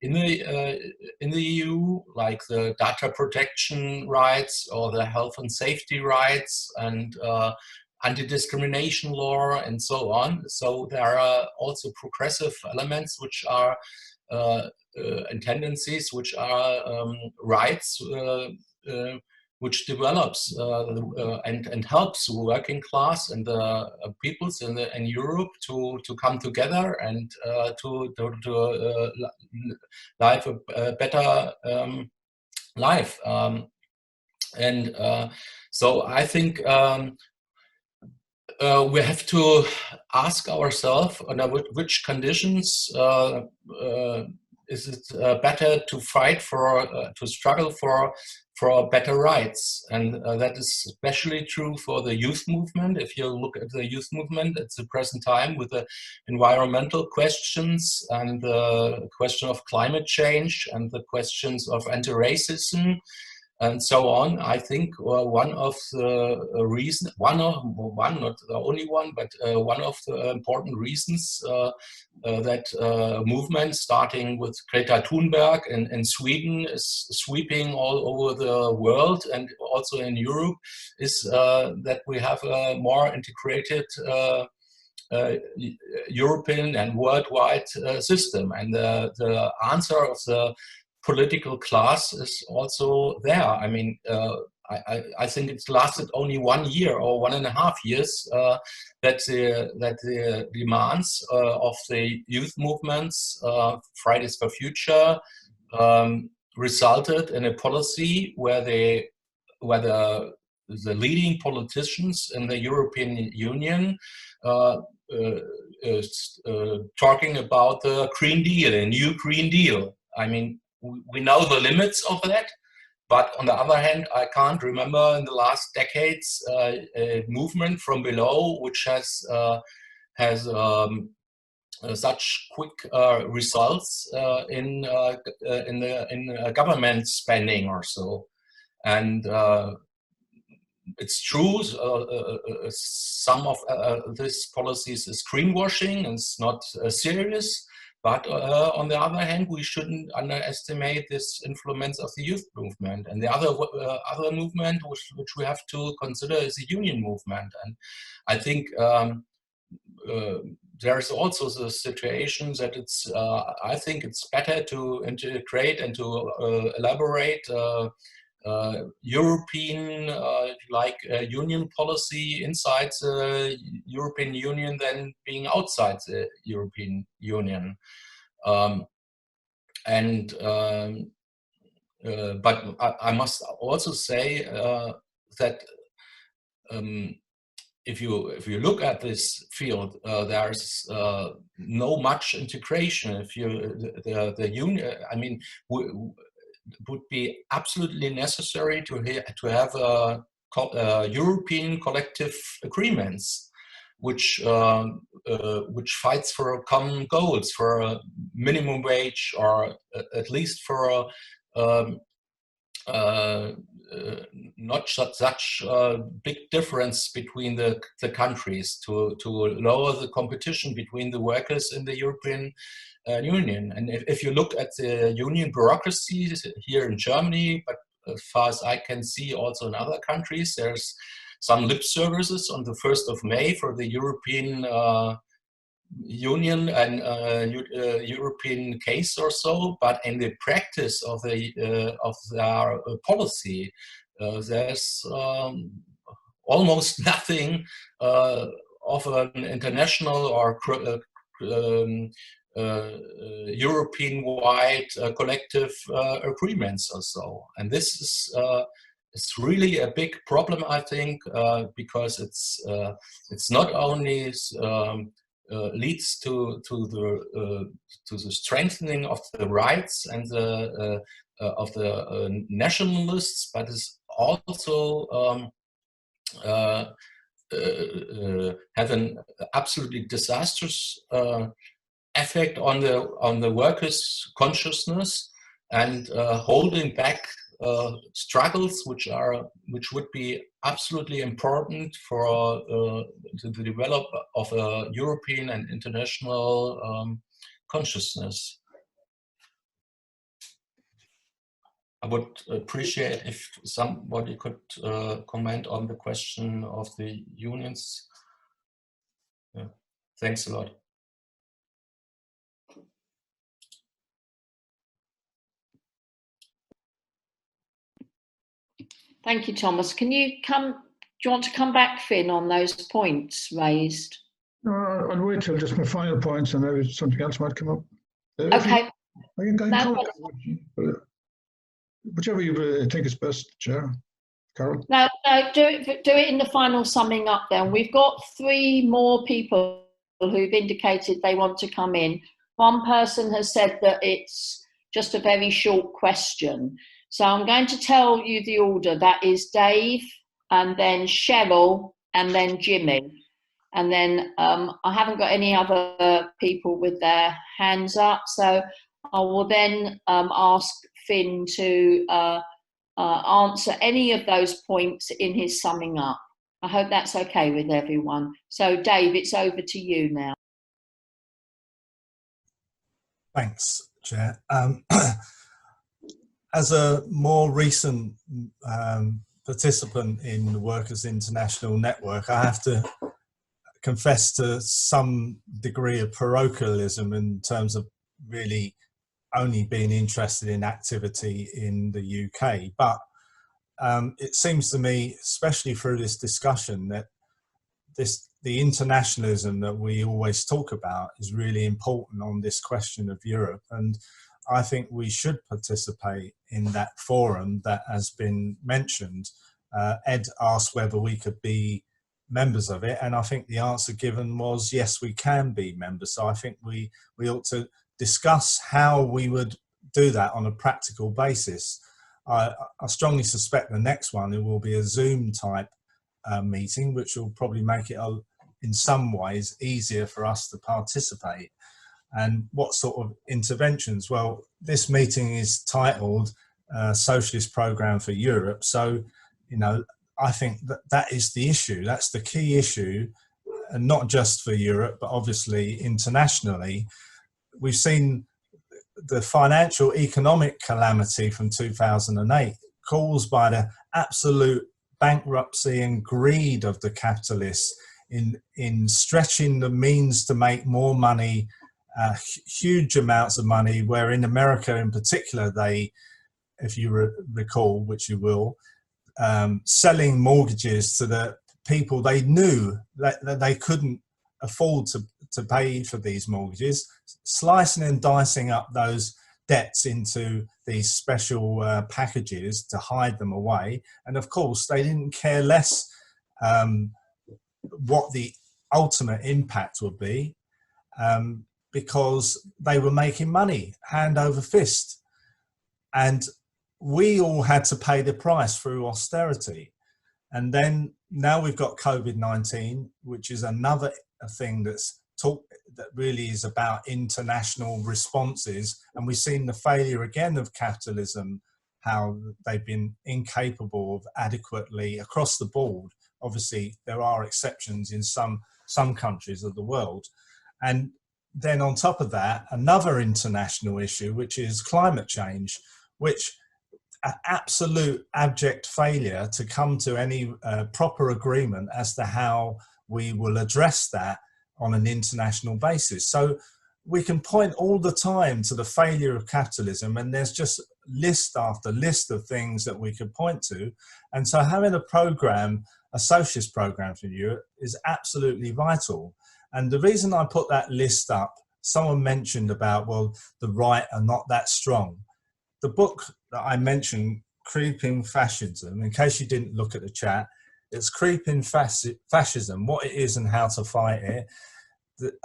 in the EU, like the data protection rights or the health and safety rights and anti-discrimination law and so on. So there are also progressive elements which are and tendencies which are rights which develops and helps the working class and the peoples in Europe to come together and to live a better life. So I think we have to ask ourselves under which conditions is it better to fight for, to struggle for better rights. And that is especially true for the youth movement. If you look at the youth movement at the present time with the environmental questions and the question of climate change and the questions of anti-racism, and so on, I think one of the reasons, not the only one, but one of the important reasons that movement starting with Greta Thunberg in Sweden is sweeping all over the world and also in Europe is that we have a more integrated European and worldwide system. And the answer of the political class is also there. I mean, I think it's lasted only 1 year or 1.5 years that the demands of the youth movements, Fridays for Future, resulted in a policy where the leading politicians in the European Union talking about the Green Deal, a new Green Deal. I mean, we know the limits of that, but on the other hand, I can't remember in the last decades a movement from below which has such quick results in government spending or so. And it's true, some of these policies is greenwashing and it's not serious. But on the other hand, we shouldn't underestimate this influence of the youth movement. And the other movement which we have to consider is the union movement. And I think there's also the situation that it's, I think it's better to integrate and to elaborate European union policy inside the European Union than being outside the European Union. But I must also say that if you look at this field, there's no much integration. If the union, I mean, would be absolutely necessary to have European collective agreements, which fights for common goals, for a minimum wage, or at least for not such big difference between the countries to lower the competition between the workers in the European Union. And if you look at the union bureaucracy here in Germany, but as far as I can see also in other countries, there's some lip services on the 1st of May for the European Union and European case or so, but in the practice of their policy, there's almost nothing of an international or European-wide collective agreements or so. And this is it's really a big problem, I think, because it's not only leads to the strengthening of the rights and of the nationalists, but is also have an absolutely disastrous effect on the workers' consciousness and holding back struggles which would be absolutely important for the development of a European and international consciousness. I would appreciate if somebody could comment on the question of the unions. Yeah. Thanks a lot. Thank you, Thomas. Do you want to come back, Finn, on those points raised? No, I'll wait till just my final points and maybe something else might come up. Okay. I can comment, whichever you think is best, Chair. Carol? No, do it in the final summing up then. We've got 3 more people who've indicated they want to come in. One person has said that it's just a very short question. So I'm going to tell you the order. That is Dave, and then Cheryl, and then Jimmy. And then I haven't got any other people with their hands up. So I will then ask Finn to answer any of those points in his summing up. I hope that's okay with everyone. So Dave, it's over to you now. Thanks, Chair. As a more recent participant in the Workers' International Network, I have to confess to some degree of parochialism in terms of really only being interested in activity in the UK. But it seems to me, especially through this discussion, that the internationalism that we always talk about is really important on this question of Europe. And I think we should participate in that forum that has been mentioned. Ed asked whether we could be members of it, and I think the answer given was yes, we can be members. So I think we ought to discuss how we would do that on a practical basis. I strongly suspect the next one, it will be a Zoom type meeting, which will probably make it in some ways easier for us to participate. And what sort of interventions? Well, this meeting is titled Socialist Programme for Europe. So, you know, I think that is the issue. That's the key issue, and not just for Europe, but obviously internationally. We've seen the financial economic calamity from 2008 caused by the absolute bankruptcy and greed of the capitalists in stretching the means to make more money, huge amounts of money, where in America in particular, they, if you recall, which you will, selling mortgages to the people they knew that they couldn't afford to pay for these mortgages, slicing and dicing up those debts into these special packages to hide them away. And of course, they didn't care less what the ultimate impact would be, because they were making money hand over fist. And we all had to pay the price through austerity. And then now we've got COVID-19, which is another thing that really is about international responses. And we've seen the failure again of capitalism, how they've been incapable of adequately across the board. Obviously, there are exceptions in some countries of the world. And then on top of that, another international issue, which is climate change, which an absolute abject failure to come to any proper agreement as to how we will address that on an international basis. So we can point all the time to the failure of capitalism, and there's just list after list of things that we could point to. And so having a program, a socialist program for Europe, is absolutely vital. And the reason I put that list up, someone mentioned about, well, the right are not that strong. The book that I mentioned, Creeping Fascism, in case you didn't look at the chat, it's Creeping Fascism, what it is and how to fight it.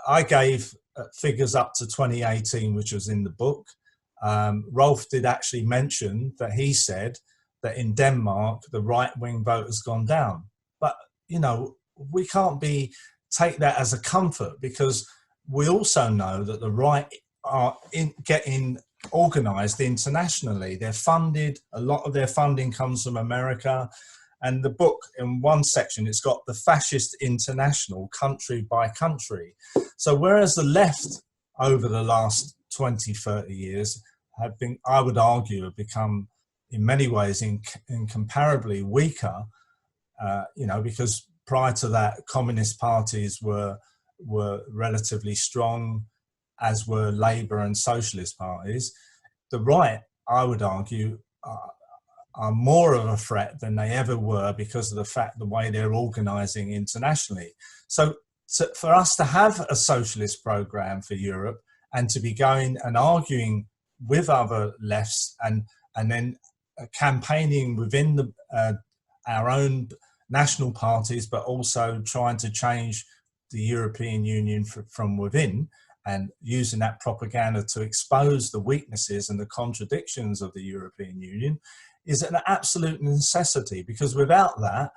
I gave figures up to 2018, which was in the book. Rolf did actually mention that he said that in Denmark, the right-wing vote has gone down. But, you know, we can't take that as a comfort, because we also know that the right are getting organized internationally. They're funded, a lot of their funding comes from America. And the book, in one section, it's got the fascist international, country by country. So whereas the left over the last 20, 30 years have been, I would argue, have become in many ways incomparably weaker, you know, because prior to that, communist parties were relatively strong, as were Labour and Socialist parties. The right, I would argue, are more of a threat than they ever were because of the way they're organising internationally. So for us to have a socialist programme for Europe and to be going and arguing with other lefts and then campaigning within our own national parties, but also trying to change the European Union from within, and using that propaganda to expose the weaknesses and the contradictions of the European Union, is an absolute necessity, because without that,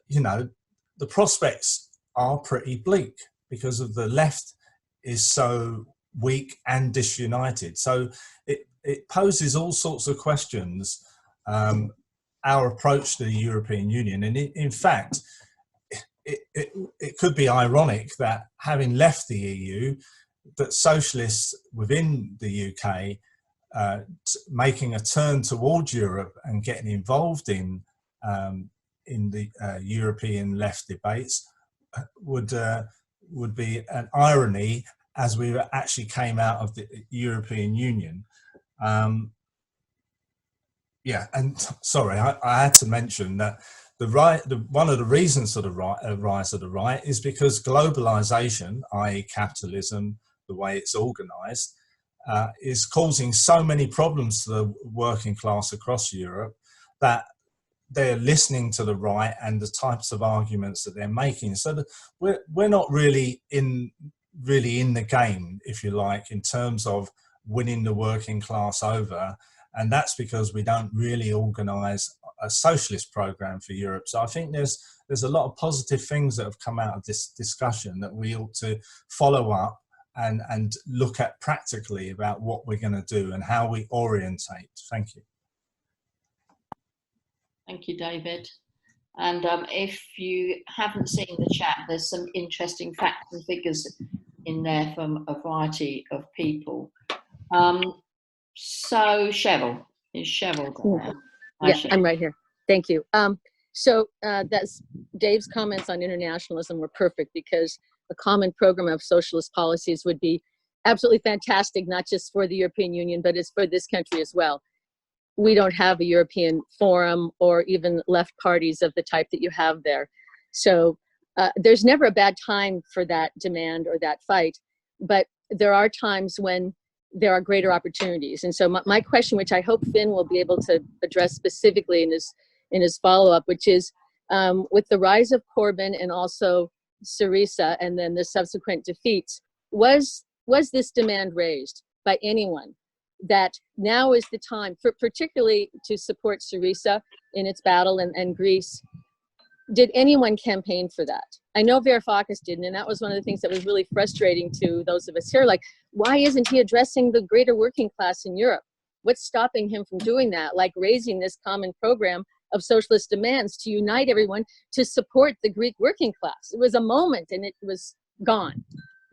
you know, the prospects are pretty bleak because of the left is so weak and disunited. So it poses all sorts of questions, our approach to the European Union. And in fact, it could be ironic that, having left the EU, that socialists within the UK making a turn towards Europe and getting involved in the European left debates would be an irony, as we actually came out of the European Union. Yeah, and sorry, I had to mention that one of the reasons for the rise of the right is because globalization, i.e. capitalism, the way it's organized, is causing so many problems to the working class across Europe that they're listening to the right and the types of arguments that they're making. So we're not really in the game, if you like, in terms of winning the working class over. And that's because we don't really organise a socialist programme for Europe. So I think there's a lot of positive things that have come out of this discussion that we ought to follow up and look at practically about what we're going to do and how we orientate. Thank you. Thank you, David. And if you haven't seen the chat, there's some interesting facts and figures in there from a variety of people. So Cheryl, is Cheryl there? Yeah, I'm right here. Thank you. So that's Dave's comments on internationalism were perfect, because a common program of socialist policies would be absolutely fantastic, not just for the European Union, but it's for this country as well. We don't have a European forum or even left parties of the type that you have there. So there's never a bad time for that demand or that fight, but there are times when there are greater opportunities. And so my question, which I hope Finn will be able to address specifically in his follow-up, which is with the rise of Corbyn and also Syriza and then the subsequent defeats, was this demand raised by anyone that now is the time, particularly to support Syriza in its battle and Greece? Did anyone campaign for that? I know Varoufakis didn't, and that was one of the things that was really frustrating to those of us here. Like, why isn't he addressing the greater working class in Europe? What's stopping him from doing that? Like raising this common program of socialist demands to unite everyone to support the Greek working class. It was a moment and it was gone.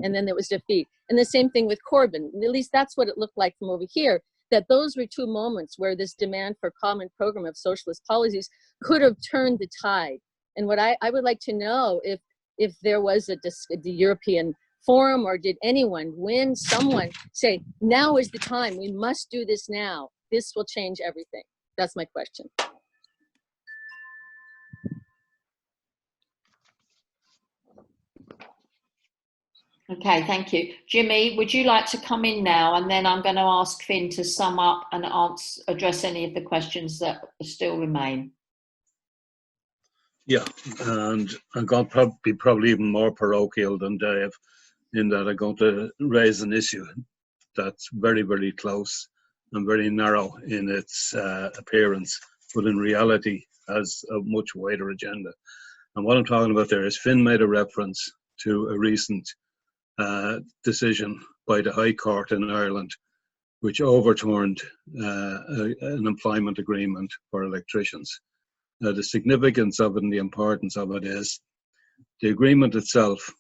And then there was defeat. And the same thing with Corbyn. At least that's what it looked like from over here, that those were two moments where this demand for common program of socialist policies could have turned the tide. And what I would like to know, if there was the European forum, or did anyone, when someone say, now is the time, we must do this now, this will change everything? That's my question. Okay, thank you. Jimmy, would you like to come in now? And then I'm going to ask Finn to sum up and address any of the questions that still remain. Yeah, and I'm going to be probably even more parochial than Dave, in that I'm going to raise an issue that's very, very close and very narrow in its appearance, but in reality has a much wider agenda. And what I'm talking about there is Finn made a reference to a recent decision by the High Court in Ireland, which overturned an employment agreement for electricians. Now, the significance of it and the importance of it is the agreement itself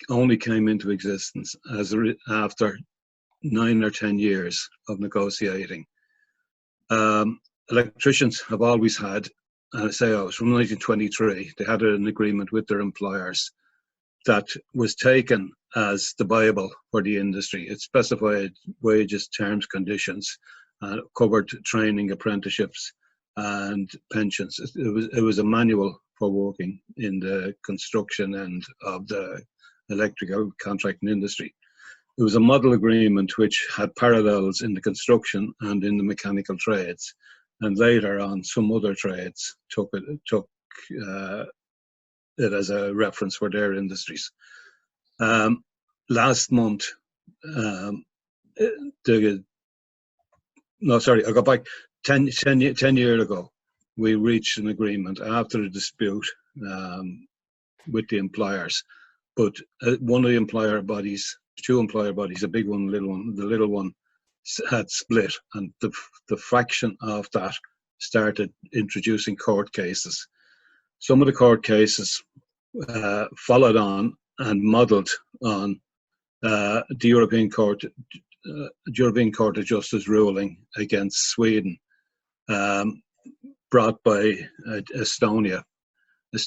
only came into existence after 9 or 10 years of negotiating. Electricians have always had, and I say always, from 1923, they had an agreement with their employers that was taken as the Bible for the industry. It specified wages, terms, conditions, covered training, apprenticeships, and pensions. It was a manual for working in the construction end of the electrical contracting industry. It was a model agreement which had parallels in the construction and in the mechanical trades, and later on some other trades took it as a reference for their industries. Last month, I'll go back 10 years ago, we reached an agreement after a dispute with the employers. But one of the employer bodies, two employer bodies, a big one, a little one, the little one had split, and the fraction of that started introducing court cases. Some of the court cases followed on and modelled on the European Court of Justice ruling against Sweden, brought by Estonia. A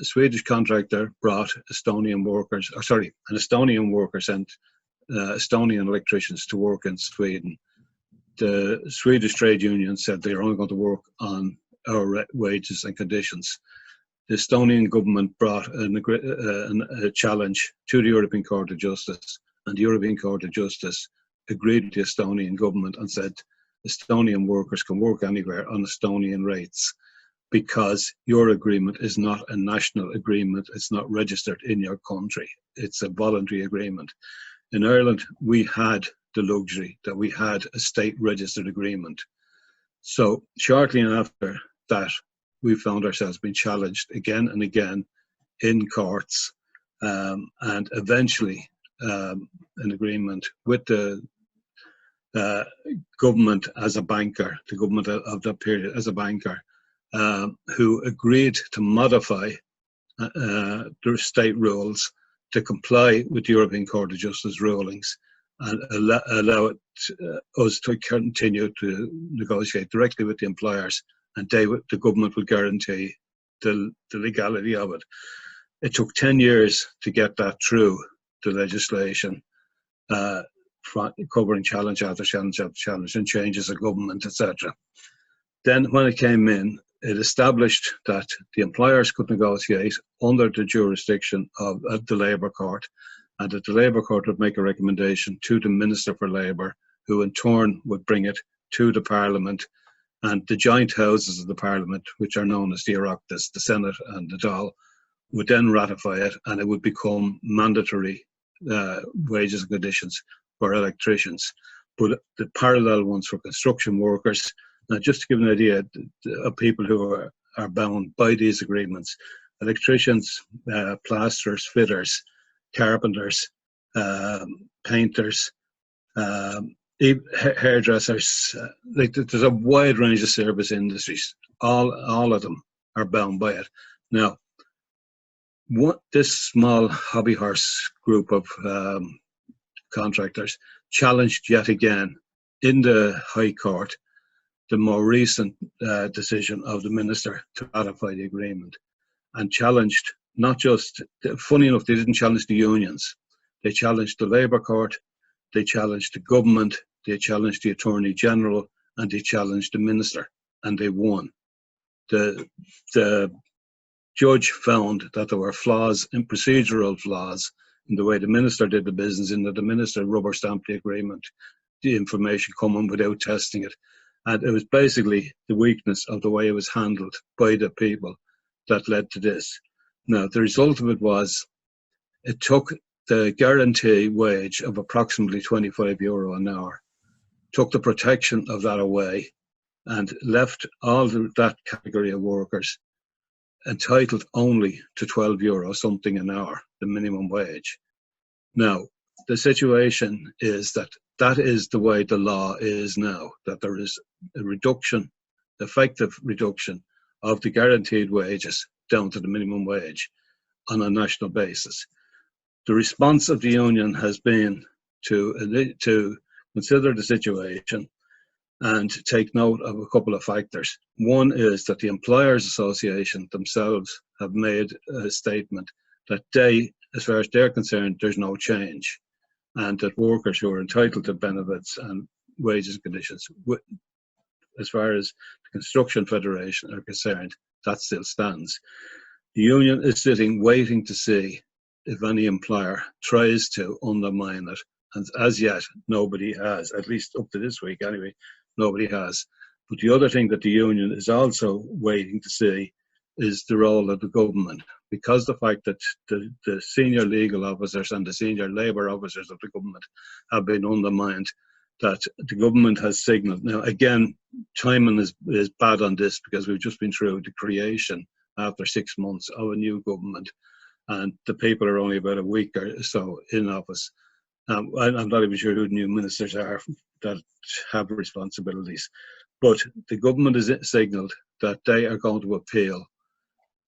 Swedish contractor brought Estonian workers, an Estonian worker sent Estonian electricians to work in Sweden. The Swedish trade union said they're only going to work on our wages and conditions. The Estonian government brought a challenge to the European Court of Justice, and the European Court of Justice agreed with the Estonian government and said Estonian workers can work anywhere on Estonian rates, because your agreement is not a national agreement. It's not registered in your country. It's a voluntary agreement. In Ireland, we had the luxury that we had a state registered agreement. So shortly after that, we found ourselves being challenged again and again in courts, and eventually an agreement with the government as a banker, the government of that period as a banker, who agreed to modify their state rules to comply with the European Court of Justice rulings and allow us to continue to negotiate directly with the employers, and the government would guarantee the legality of it. It took 10 years to get that through the legislation, covering challenge after challenge after challenge and changes of government, etc. Then when it came in, it established that the employers could negotiate under the jurisdiction of the Labour Court, and that the Labour Court would make a recommendation to the Minister for Labour, who in turn would bring it to the Parliament, and the joint houses of the Parliament, which are known as the Oireachtas, the Senate and the Dáil, would then ratify it, and it would become mandatory wages and conditions for electricians. But the parallel ones for construction workers. Now, just to give an idea of people who are bound by these agreements: electricians, plasterers, fitters, carpenters, painters, hairdressers. There's a wide range of service industries. All of them are bound by it. Now, this small hobby horse group of contractors challenged yet again in the High Court the more recent decision of the minister to ratify the agreement, and challenged not just, funny enough, they didn't challenge the unions. They challenged the Labour Court, they challenged the government, they challenged the Attorney General, and they challenged the minister, and they won. The judge found that there were flaws, in procedural flaws, in the way the minister did the business, in that the minister rubber stamped the agreement, the information coming without testing it. And it was basically the weakness of the way it was handled by the people that led to this. Now, the result of it was, it took the guarantee wage of approximately €25 an hour, took the protection of that away, and left all that category of workers entitled only to €12 something an hour, the minimum wage. Now, the situation is that that is the way the law is now, that there is a reduction, effective reduction of the guaranteed wages down to the minimum wage on a national basis. The response of the union has been to consider the situation and take note of a couple of factors. One is that the Employers Association themselves have made a statement that they, as far as they're concerned, there's no change, and that workers who are entitled to benefits and wages and conditions, as far as the Construction Federation are concerned, that still stands. The union is sitting waiting to see if any employer tries to undermine it, and as yet nobody has, at least up to this week anyway, nobody has. But the other thing that the union is also waiting to see is the role of the government, because the fact that the senior legal officers and the senior labour officers of the government have been undermined, that the government has signalled. Now again, timing is bad on this, because we've just been through the creation after 6 months of a new government, and the people are only about a week or so in office. I'm not even sure who the new ministers are that have responsibilities, but the government has signalled that they are going to appeal.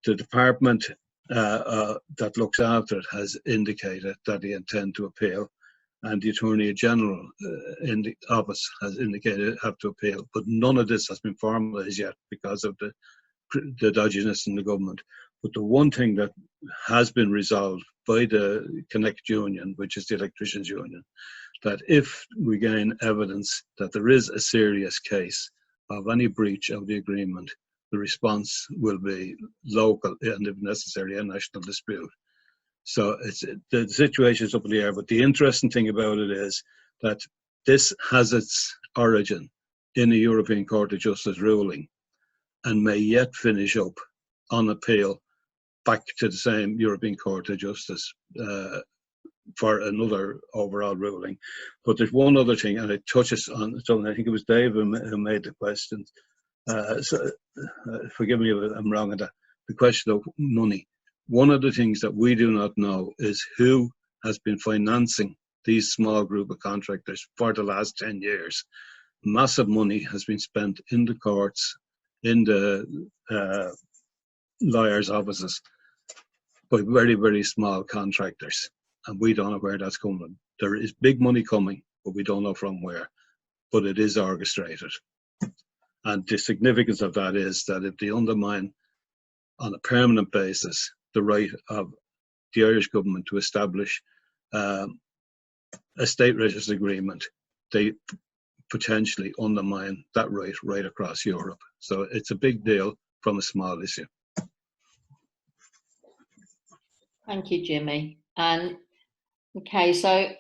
The department that looks after it has indicated that they intend to appeal, and the Attorney General in the office has indicated have to appeal. But none of this has been formalised yet because of the dodginess in the government. But the one thing that has been resolved by the Connect Union, which is the electricians union, that if we gain evidence that there is a serious case of any breach of the agreement, the response will be local and, if necessary, a national dispute. So the situation is up in the air. But the interesting thing about it is that this has its origin in the European Court of Justice ruling, and may yet finish up on appeal back to the same European Court of Justice for another overall ruling. But there's one other thing, and it touches on something. I think it was Dave who made the question. Forgive me if I'm wrong on that. The question of money. One of the things that we do not know is who has been financing these small group of contractors for the last 10 years. Massive money has been spent in the courts, in the lawyers' offices, by very, very small contractors. And we don't know where that's coming. There is big money coming, but we don't know from where. But it is orchestrated. And the significance of that is that if they undermine on a permanent basis the right of the Irish government to establish a state registered agreement, they potentially undermine that right across Europe. So it's a big deal from a small issue. Thank you, Jimmy. And okay, so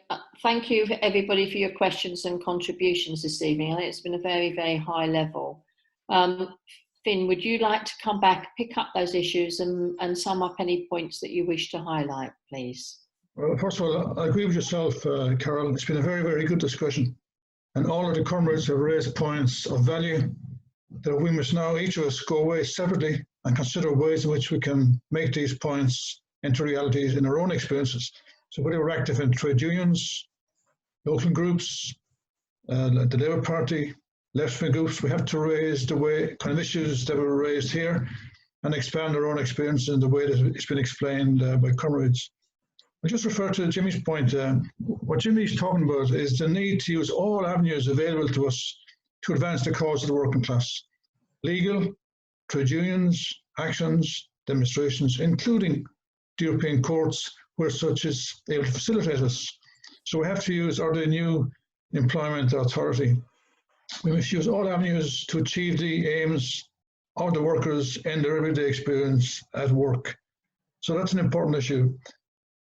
thank you everybody for your questions and contributions this evening. I think it's been a very, very high level. Finn, would you like to come back, pick up those issues and sum up any points that you wish to highlight, please? Well, first of all, I agree with yourself, Carol. It's been a very, very good discussion. And all of the comrades have raised points of value that we must now, each of us, go away separately and consider ways in which we can make these points into realities in our own experiences. So whether we're active in trade unions, local groups, the Labour Party, left-wing groups, we have to raise the way kind of issues that were raised here and expand our own experience in the way that it's been explained by comrades. I just refer to Jimmy's point. What Jimmy's talking about is the need to use all avenues available to us to advance the cause of the working class. Legal, trade unions, actions, demonstrations, including the European courts, where such is able to facilitate us. So we have to use the new employment authority. We must use all avenues to achieve the aims of the workers in their everyday experience at work. So that's an important issue.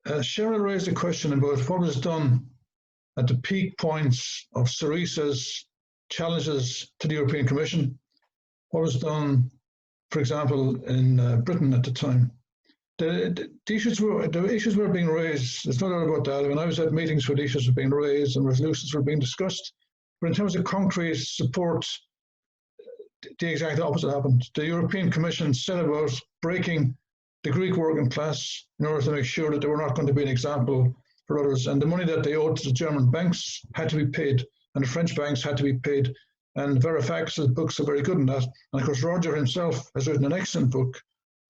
Cheryl raised a question about what was done at the peak points of Syriza's challenges to the European Commission. What was done, for example, in Britain at the time. The issues were being raised. There's no doubt about that. When I was at meetings where the issues were being raised and resolutions were being discussed, but in terms of concrete support, the exact opposite happened. The European Commission set about breaking the Greek working class in order to make sure that they were not going to be an example for others. And the money that they owed to the German banks had to be paid, and the French banks had to be paid. And Varoufakis' books are very good in that. And of course, Roger himself has written an excellent book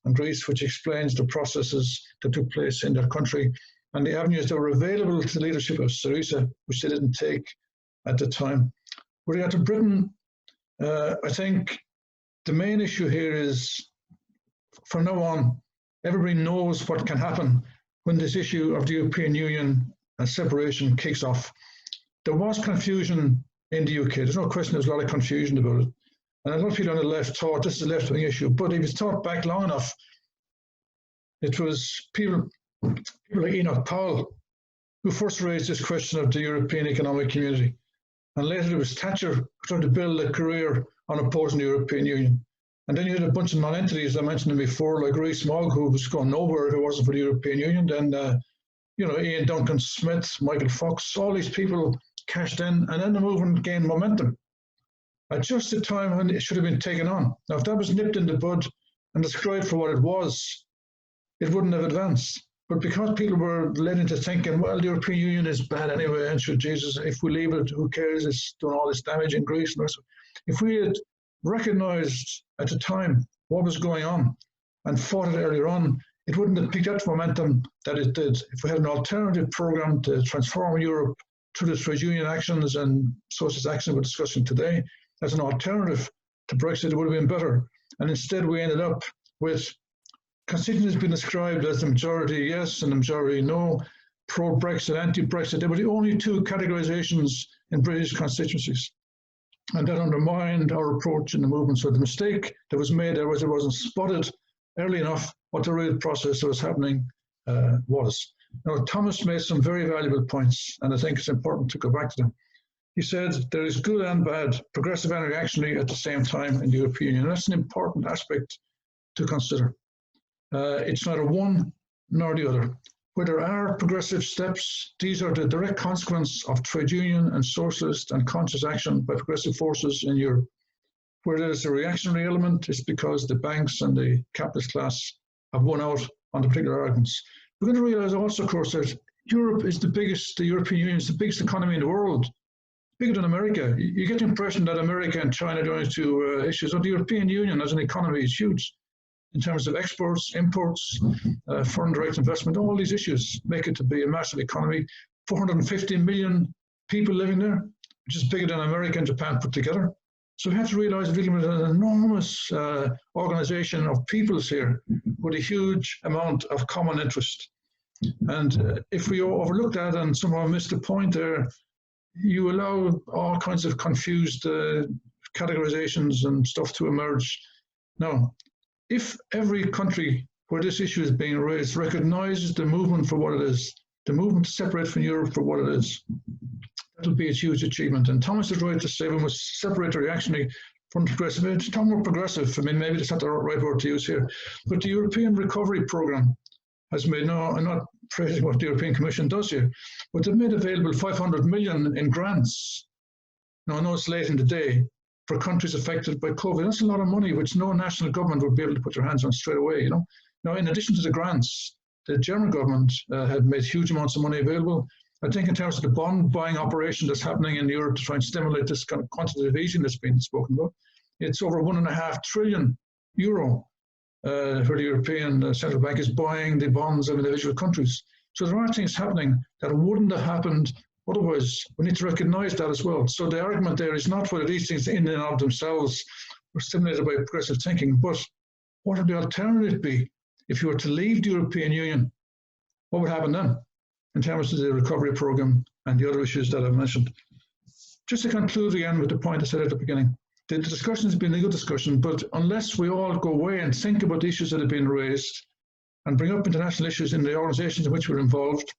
on Greece, which explains the processes that took place in their country and the avenues that were available to the leadership of Syriza, which they didn't take at the time. With regard to Britain, I think the main issue here is, from now on, everybody knows what can happen when this issue of the European Union and separation kicks off. There was confusion in the UK. There's no question there was a lot of confusion about it. And a lot of people on the left thought this is a left-wing issue. But if it's thought back long enough, it was people like Enoch Powell who first raised this question of the European Economic Community. And later it was Thatcher who tried to build a career on opposing the European Union. And then you had a bunch of non-entities I mentioned them before, like Rees-Mogg, who was going nowhere if it wasn't for the European Union. Then, Ian Duncan Smith, Michael Fox, all these people cashed in, and then the movement gained momentum at just the time when it should have been taken on. Now, if that was nipped in the bud and described for what it was, it wouldn't have advanced. But because people were led into thinking, well, the European Union is bad anyway, and should Jesus, if we leave it, who cares? It's doing all this damage in Greece. And if we had recognized at the time what was going on and fought it earlier on, it wouldn't have picked up momentum that it did. If we had an alternative program to transform Europe through the trade union actions and socialist action we're discussing today, as an alternative to Brexit, it would have been better. And instead we ended up with constituencies being described as the majority yes and the majority no, pro-Brexit, anti-Brexit. They were the only two categorizations in British constituencies. And that undermined our approach in the movement. So the mistake that was made there was it wasn't spotted early enough what the real process that was happening was. Now, Thomas made some very valuable points, and I think it's important to go back to them. He said there is good and bad, progressive and reactionary at the same time in the European Union. That's an important aspect to consider. It's neither one nor the other. Where there are progressive steps, these are the direct consequence of trade union and socialist and conscious action by progressive forces in Europe. Where there's a reactionary element, it's because the banks and the capitalist class have won out on the particular arguments. We're going to realize also, of course, that Europe is the European Union is the biggest economy in the world, bigger than America. You get the impression that America and China are the only two issues. But the European Union as an economy is huge in terms of exports, imports, foreign direct investment. All these issues make it to be a massive economy. 450 million people living there, which is bigger than America and Japan put together. So we have to realize we're dealing with an enormous organization of peoples here with a huge amount of common interest. And if we overlook that and somehow miss the point there, you allow all kinds of confused categorizations and stuff to emerge. Now, if every country where this issue is being raised recognizes the movement for what it is, the movement to separate from Europe for what it is, that will be a huge achievement. And Thomas is right to say we must separate the reactionary from the progressive. It's more progressive. I mean, maybe that's not the right word to use here. But the European Recovery Programme has made, no, I'm not praising what the European Commission does here, but they've made available 500 million in grants. Now, I know it's late in the day for countries affected by COVID. That's a lot of money, which no national government would be able to put their hands on straight away, you know. Now, in addition to the grants, the German government had made huge amounts of money available. I think in terms of the bond buying operation that's happening in Europe to try and stimulate this kind of quantitative easing that's been spoken about, it's over €1.5 trillion where the European Central Bank is buying the bonds of individual countries. So there are things happening that wouldn't have happened otherwise. We need to recognize that as well. So the argument there is not whether these things in and of themselves were stimulated by progressive thinking, but what would the alternative be if you were to leave the European Union? What would happen then in terms of the recovery program and the other issues that I've mentioned? Just to conclude again with the point I said at the beginning, the discussion has been a good discussion, but unless we all go away and think about the issues that have been raised and bring up international issues in the organizations in which we're involved,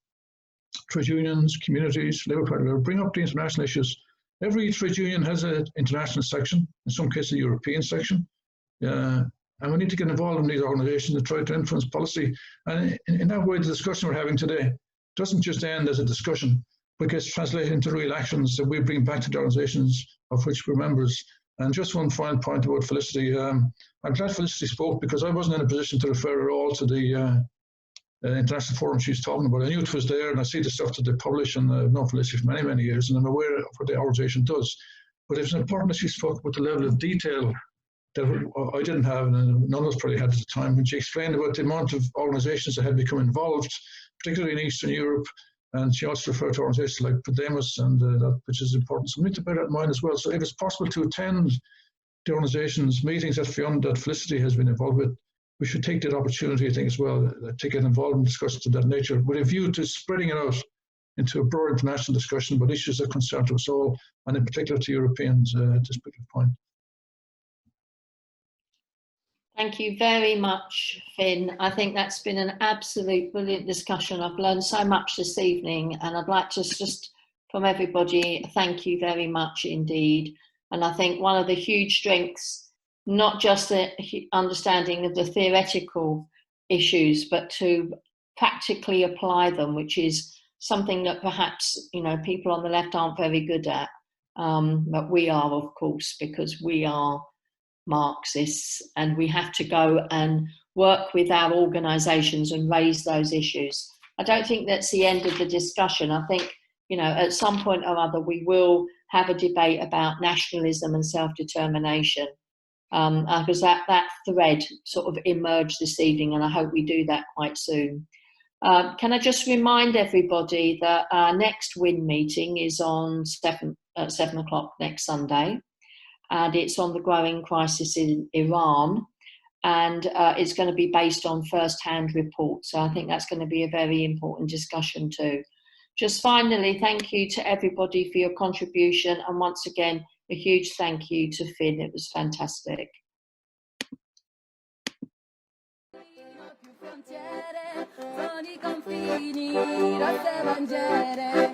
trade unions, communities, Labour Party, bring up the international issues. Every trade union has an international section, in some cases a European section, and we need to get involved in these organizations and try to influence policy. And in that way, the discussion we're having today doesn't just end as a discussion, but gets translated into real actions that we bring back to the organizations of which we're members. And just one final point about Felicity. I'm glad Felicity spoke because I wasn't in a position to refer at all to the international forum she's talking about. I knew it was there, and I see the stuff that they publish, and I've known Felicity for many, many years, and I'm aware of what the organisation does. But it was important that she spoke about the level of detail that I didn't have, and none of us probably had at the time, when she explained about the amount of organisations that had become involved, particularly in Eastern Europe. And she also referred to organisations like Podemos, and that, which is important. So we need to bear that in mind as well. So if it's possible to attend the organisations meetings that Felicity has been involved with, we should take that opportunity, I think, as well, to get involved in discussions of that nature, with a view to spreading it out into a broad international discussion about issues that concern to us all, and in particular to Europeans at this particular point. Thank you very much, Finn. I think that's been an absolute brilliant discussion. I've learned so much this evening, and I'd like to just, from everybody, thank you very much indeed. And I think one of the huge strengths, not just the understanding of the theoretical issues, but to practically apply them, which is something that perhaps, you know, people on the left aren't very good at. But we are, of course, because we are Marxists, and we have to go and work with our organisations and raise those issues. I don't think that's the end of the discussion. I think, you know, at some point or other we will have a debate about nationalism and self-determination, because that thread sort of emerged this evening, and I hope we do that quite soon. Can I just remind everybody that our next WIN meeting is on 7 o'clock next Sunday, and it's on the growing crisis in Iran, and it's going to be based on first-hand reports. So I think that's going to be a very important discussion too. Just finally, thank you to everybody for your contribution, and once again, a huge thank you to Finn. It was fantastic. Sono i confini, rosse bandiere,